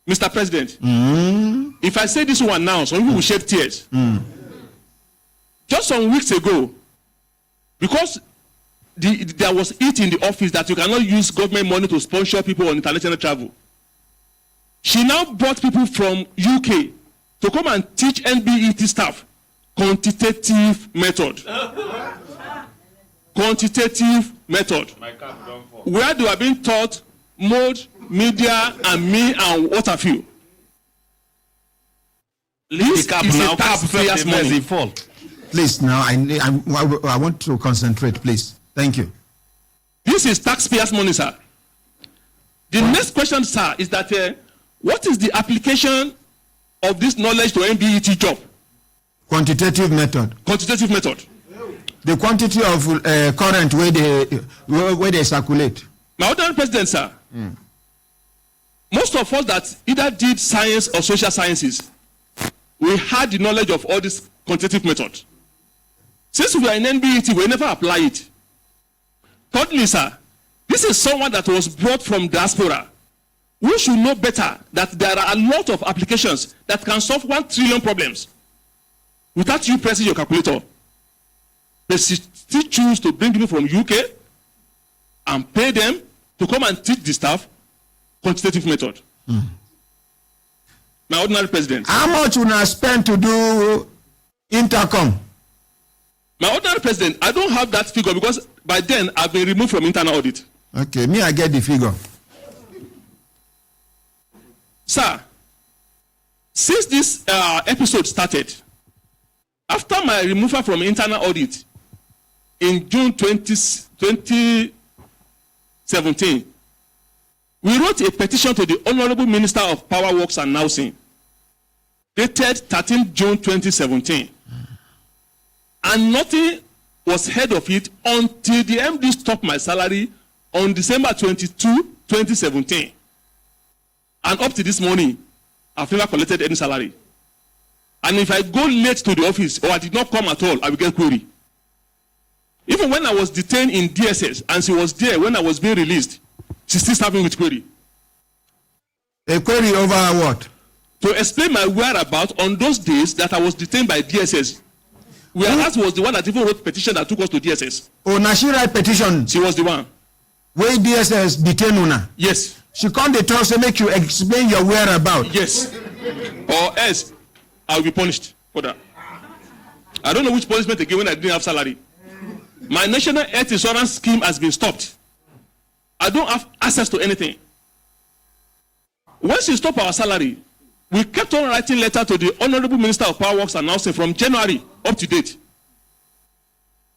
Mr. President, if I say this one now, some people will shed tears. Just some weeks ago, because there was it in the office that you cannot use government money to sponsor people on international travel, she now brought people from UK to come and teach NBET staff quantitative method. Quantitative method. Where they are being taught mode, media, and me, and what have you. This is a taxpayer's money. Please, now I want to concentrate, please. Thank you. This is taxpayers' money, sir. The next question, sir, is that what is the application of this knowledge to NBET job? Quantitative method. Quantitative method. The quantity of current where they circulate. My ordinary president, sir. Most of us that either did science or social sciences, we had the knowledge of all this quantitative method. Since we are in NBET, we never apply it. Thirdly, sir, this is someone that was brought from diaspora. We should know better that there are a lot of applications that can solve 1 trillion problems without you pressing your calculator. They still choose to bring people from UK and pay them to come and teach the staff quantitative method. My ordinary president. How much will I spend to do intercom? My ordinary president, I don't have that figure because by then I've been removed from internal audit. Okay, me, I get the figure. Sir, since this episode started, after my removal from internal audit in June 2016, 2017, we wrote a petition to the Honorable Minister of Power Works and Housing, dated 13 June 2017. And nothing was heard of it until the MD stopped my salary on December 22, 2017. And up to this morning, I've never collected any salary. And if I go late to the office or I did not come at all, I will get query. Even when I was detained in DSS and she was there when I was being released, she still started with query. A query over what? To explain my whereabouts on those days that I was detained by DSS. Whereas was the one that even wrote petition that took us to DSS. Oh, now she write petition. She was the one. Where DSS detain una? Yes. She can't detain say make you explain your whereabouts. Yes. Or else I will be punished for that. I don't know which punishment they gave when I didn't have salary. My national health insurance scheme has been stopped. I don't have access to anything. Once you stop our salary, we kept on writing letter to the Honorable Minister of Power Works and Housing from January up to date.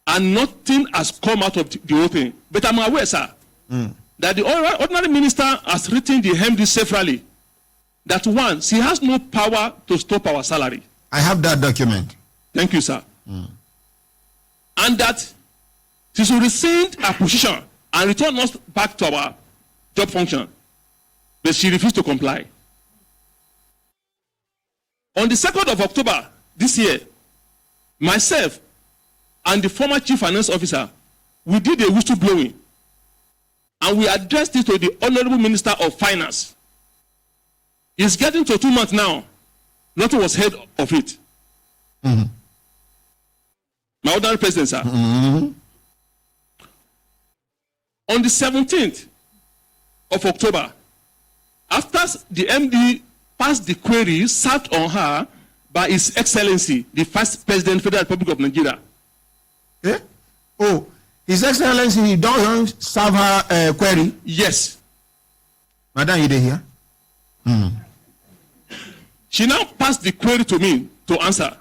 And nothing has come out of the whole thing. But I'm aware, sir, that the ordinary minister has written the MD severally that one, she has no power to stop our salary. I have that document. Thank you, sir. And that she should rescind her position and return us back to our job function. But she refused to comply. On the 2nd of October this year, myself and the former chief finance officer, we did a whistleblowing. And we addressed it to the Honorable Minister of Finance. It's getting to 2 months now. Nothing was heard of it. My ordinary president, sir. On the 17th of October, after the MD passed the query served on her by His Excellency, the First President, Federal Republic of Nigeria. Eh? Oh, His Excellency don't serve her query? Yes. Madam, you there here? She now passed the query to me to answer.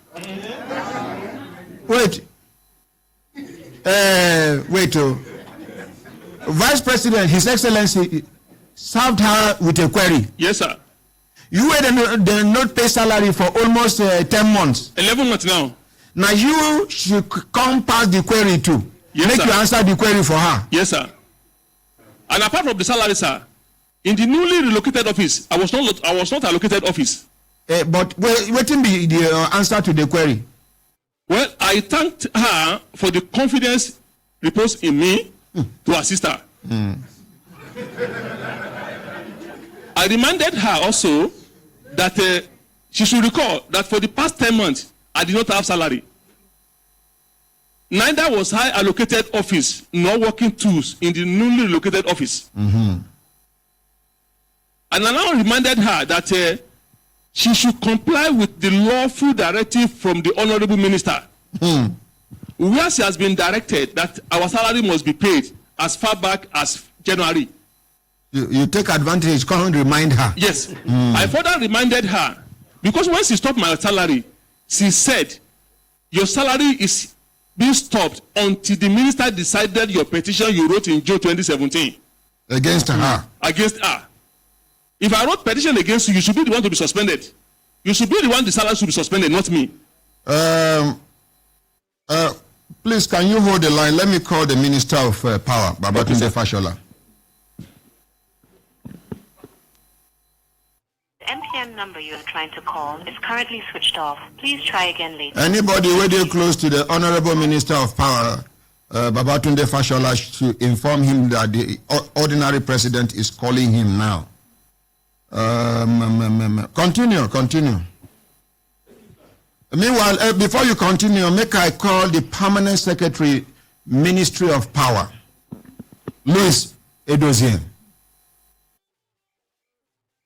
Wait. Wait. Vice President, His Excellency served her with a query. Yes, sir. You were the not pay salary for almost 10 months. 11 months now. Now you should come past the query too. Yes, Make sir. you answer the query for her. Yes, sir. And apart from the salary, sir, in the newly relocated office, I was not allocated office. But waiting be the answer to the query. Well, I thanked her for the confidence reposed in me to assist her. I reminded her also that she should recall that for the past 10 months, I did not have salary. Neither was I allocated office nor working tools in the newly relocated office. And I now reminded her that she should comply with the lawful directive from the Honorable Minister, where she has been directed that our salary must be paid as far back as January. You take advantage, come and remind her. Yes. I further reminded her, because when she stopped my salary, she said, your salary is being stopped until the minister decided your petition you wrote in June 2017. Against her? Against her. If I wrote petition against you, you should be the one to be suspended. You should be the one the salary should be suspended, not me. Please, can you hold the line? Let me call the Minister of Power, Babatunde Fashola. The MTN number you are trying to call is currently switched off. Please try again later. Anybody very close to the Honorable Minister of Power, Babatunde Fashola, should inform him that the ordinary president is calling him now. Continue. Meanwhile, before you continue, make I call the Permanent Secretary, Ministry of Power, Louis Edozien.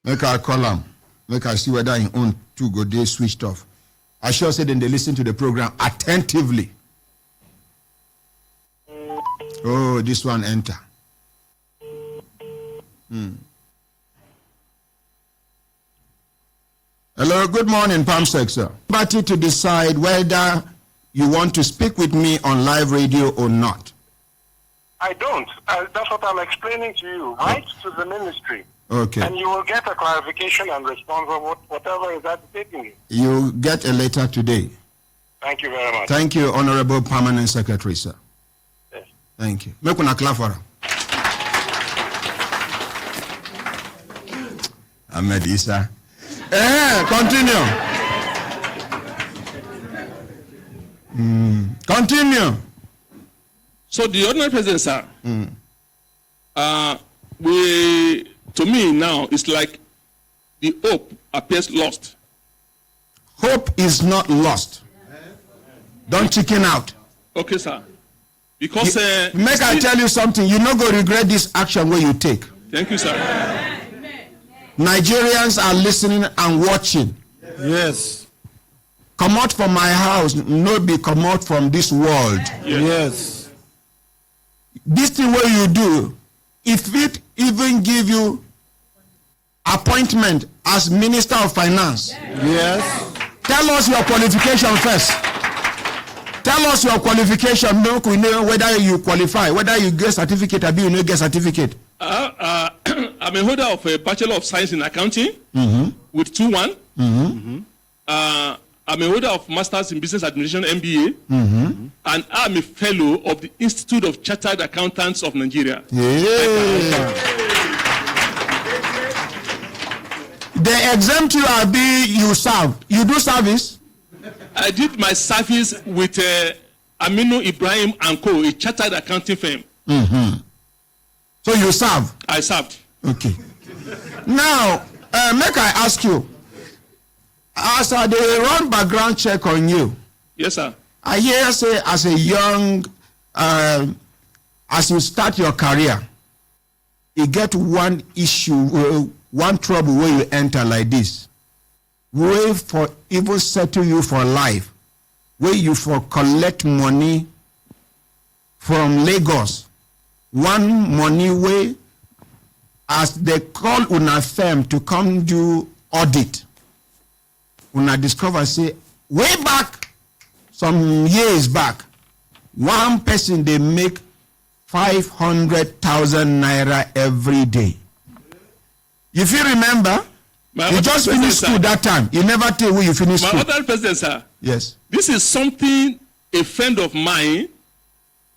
Make I call him. Make I see whether he own two go days switched off. I sure said then they listen to the program attentively. Oh, this one enter. Hello, good morning, PAMSEC, sir. Party to decide whether you want to speak with me on live radio or not. I don't. That's what I'm explaining to you. Write to the ministry. Okay. And you will get a clarification and response of whatever is agitating you. You get a letter today. Thank you very much. Thank you, Honorable Permanent Secretary, sir. Yes. Thank you. Make una clap for her. Ahmed Issa. Continue. Continue. So the ordinary president, sir, to me now, it's like the hope appears lost. Hope is not lost. Don't chicken out. Okay, sir. Because make I tell you something, you're not going to regret this action where you take. Thank you, sir. Nigerians are listening and watching. Yes. Come out from my house, no be come out from this world. Yes. This thing what you do, if it even give you appointment as Minister of Finance. Yes. Tell us your qualification first. Tell us your qualification. No, we know whether you qualify, whether you get certificate or you no get certificate. I'm a holder of a Bachelor of Science in Accounting with 2-1. I'm a holder of Masters in Business Administration, MBA. And I'm a fellow of the Institute of Chartered Accountants of Nigeria. They exempt you you serve. You do service? I did my service with Aminu Ibrahim & Co., a chartered accounting firm. So you serve? I served. Okay. Now, make I ask you, as they run background check on you. Yes, sir. I hear say as a young, as you start your career, you get one issue, one trouble where you enter like this. Where for even settle you for life, where you for collect money from Lagos. One money way, as they call una firm to come do audit. Una discover say, way back, some years back, one person they make 500,000 naira every day. If you remember, you just finished school that time. You never tell where you finished school. My other president, sir. Yes. This is something a friend of mine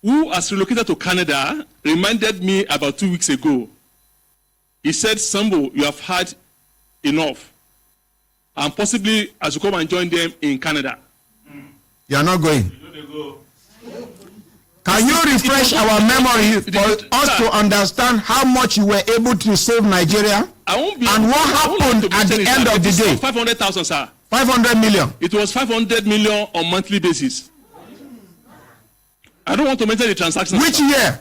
who has relocated to Canada reminded me about 2 weeks ago. He said, Sambo, you have had enough. And possibly I should come and join them in Canada. You are not going. Can you refresh our memory for us to understand how much you were able to save Nigeria? And what happened at the end of the day? 500,000, sir. 500 million. It was 500 million on monthly basis. I don't want to mention the transaction. Which year?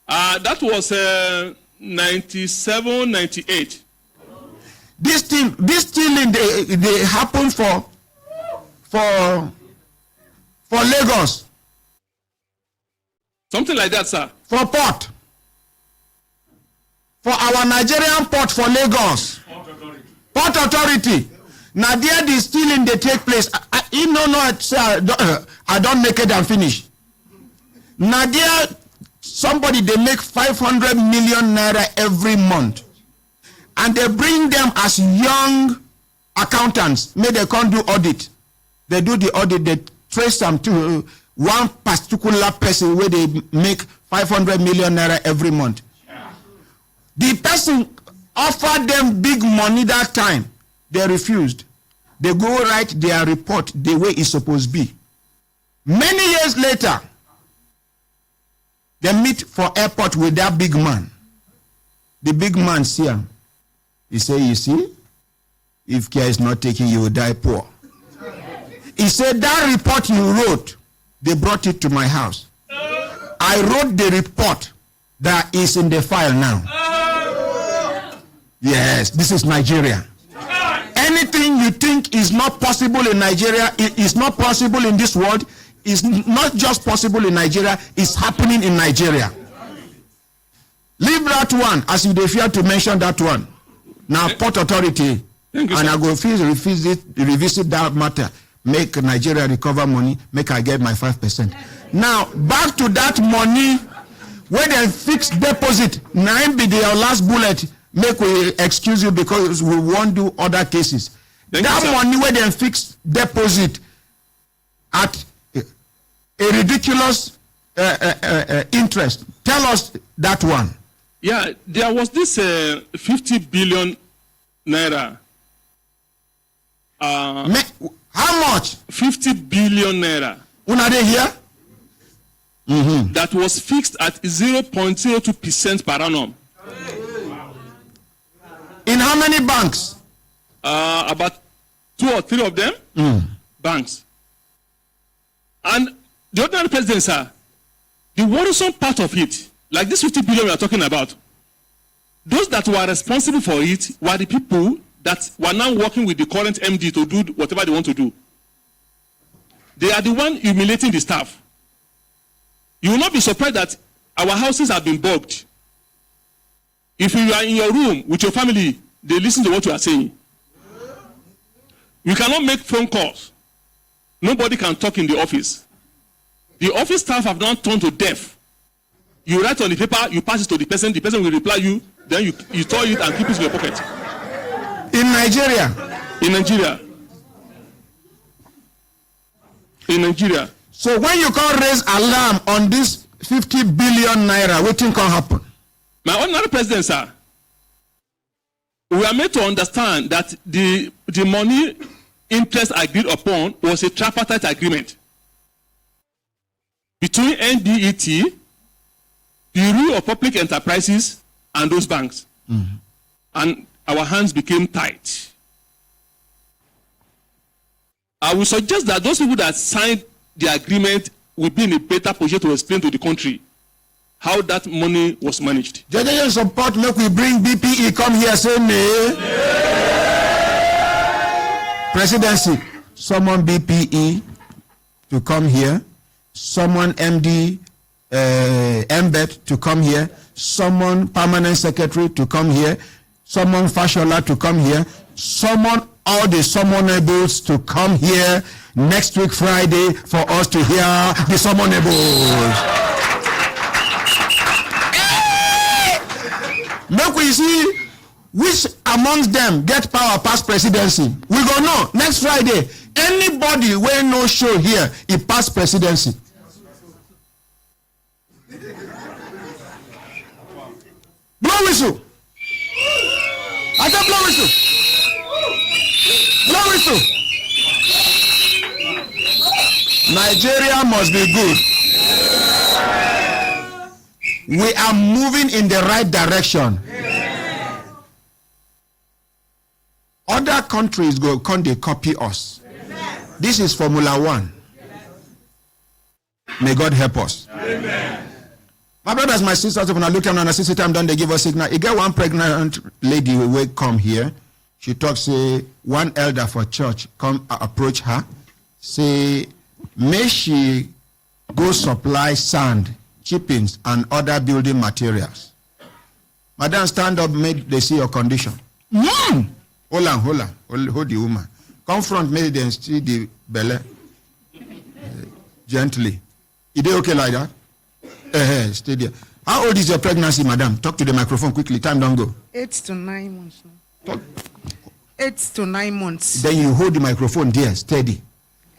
That was 97, 98. This thing they happened for Lagos. Something like that, sir. For port. For our Nigerian port for Lagos. Port authority. Now there the stealing they take place. I don't make it and finish. Now there somebody they make 500 million naira every month. And they bring them as young accountants. May they can't do audit. They do the audit, they trace them to one particular person where they make 500 million naira every month. The person offered them big money that time. They refused. They go write their report the way it's supposed to be. Many years later, they meet for airport with that big man. The big man see him. He say, you see, if care is not taken, you will die poor. He said, that report you wrote, they brought it to my house. I wrote the report that is in the file now. Yes, this is Nigeria. Anything you think is not possible in Nigeria, it is not possible in this world, is not just possible in Nigeria, it's happening in Nigeria. Leave that one, as you fear to mention that one. Now, Port Authority, and I go revisit that matter, make Nigeria recover money, make I get my 5%. Now, back to that money when they fix deposit, 9 be your last bullet. Make we excuse you because we won't do other cases. That money where they fix deposit at a ridiculous interest. Tell us that one. Yeah, there was this 50 billion naira. How much? 50 billion naira. Una they here? That was fixed at 0.02% per annum. In how many banks? About 2 or 3 of them. Banks. And the ordinary president, sir, the worrisome part of it, like this 50 billion we are talking about, those that were responsible for it were the people that were now working with the current MD to do whatever they want to do. They are the one humiliating the staff. You will not be surprised that our houses have been bugged. If you are in your room with your family, they listen to what you are saying. You cannot make phone calls. Nobody can talk in the office. The office staff have now turned to deaf. You write on the paper, you pass it to the person will reply you, then you store it and keep it in your pocket. In Nigeria? In Nigeria. In Nigeria. So when you can raise alarm on this 50 billion naira, what thing can happen? My ordinary president, sir, we are made to understand that the money interest agreed upon was a tripartite agreement between NBET, Bureau of Public Enterprises, and those banks. And our hands became tight. I would suggest that those people that signed the agreement will be in a better position to explain to the country how that money was managed. Judges support, make we bring BPE come here, say nay. Presidency, someone BPE to come here, someone MD, MBET to come here, someone permanent secretary to come here, someone Fashola to come here, someone all the summonables to come here next week Friday for us to hear the summonables. Make we see which amongst them get power past presidency. We go know next Friday. Anybody where no show here, he pass presidency. Blow whistle. I said blow whistle. Blow whistle. Nigeria must be good. We are moving in the right direction. Other countries can't they copy us? This is Formula 1. May God help us. Amen. My brothers, my sisters, if I look at and see time done, they give us signal. You get one pregnant lady who will come here. She talks, say, one elder for church come approach her. Say, may she go supply sand, chippings, and other building materials. Madam, stand up, make they see your condition. Hold on, hold the woman. Confront me, then see the belly. Gently. Is it okay like that? Stay there. How old is your pregnancy, madam? Talk to the microphone quickly. Time don't go. 8 to 9 months. 8 to 9 months. Then you hold the microphone there, steady.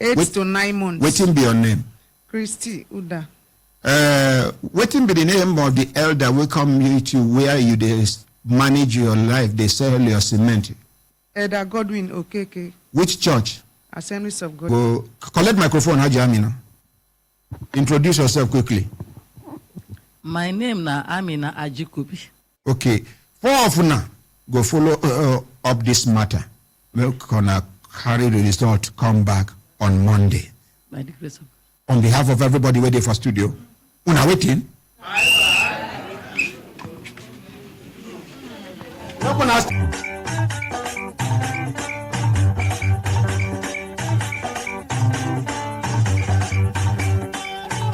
8 to 9 months. Waiting be your name. Christy Uda. Waiting be the name of the elder will come here to where you they manage your life. They sell your cement. Elder Godwin Okeke. Which church? Assemblies of God. Go collect microphone, Haji Amina. Introduce yourself quickly. My name na Amina Ajikubi. Okay. 4 of una go follow up this matter. We're gonna carry the result, come back on Monday. By the grace of God. On behalf of everybody waiting for studio, una waiting. Open us.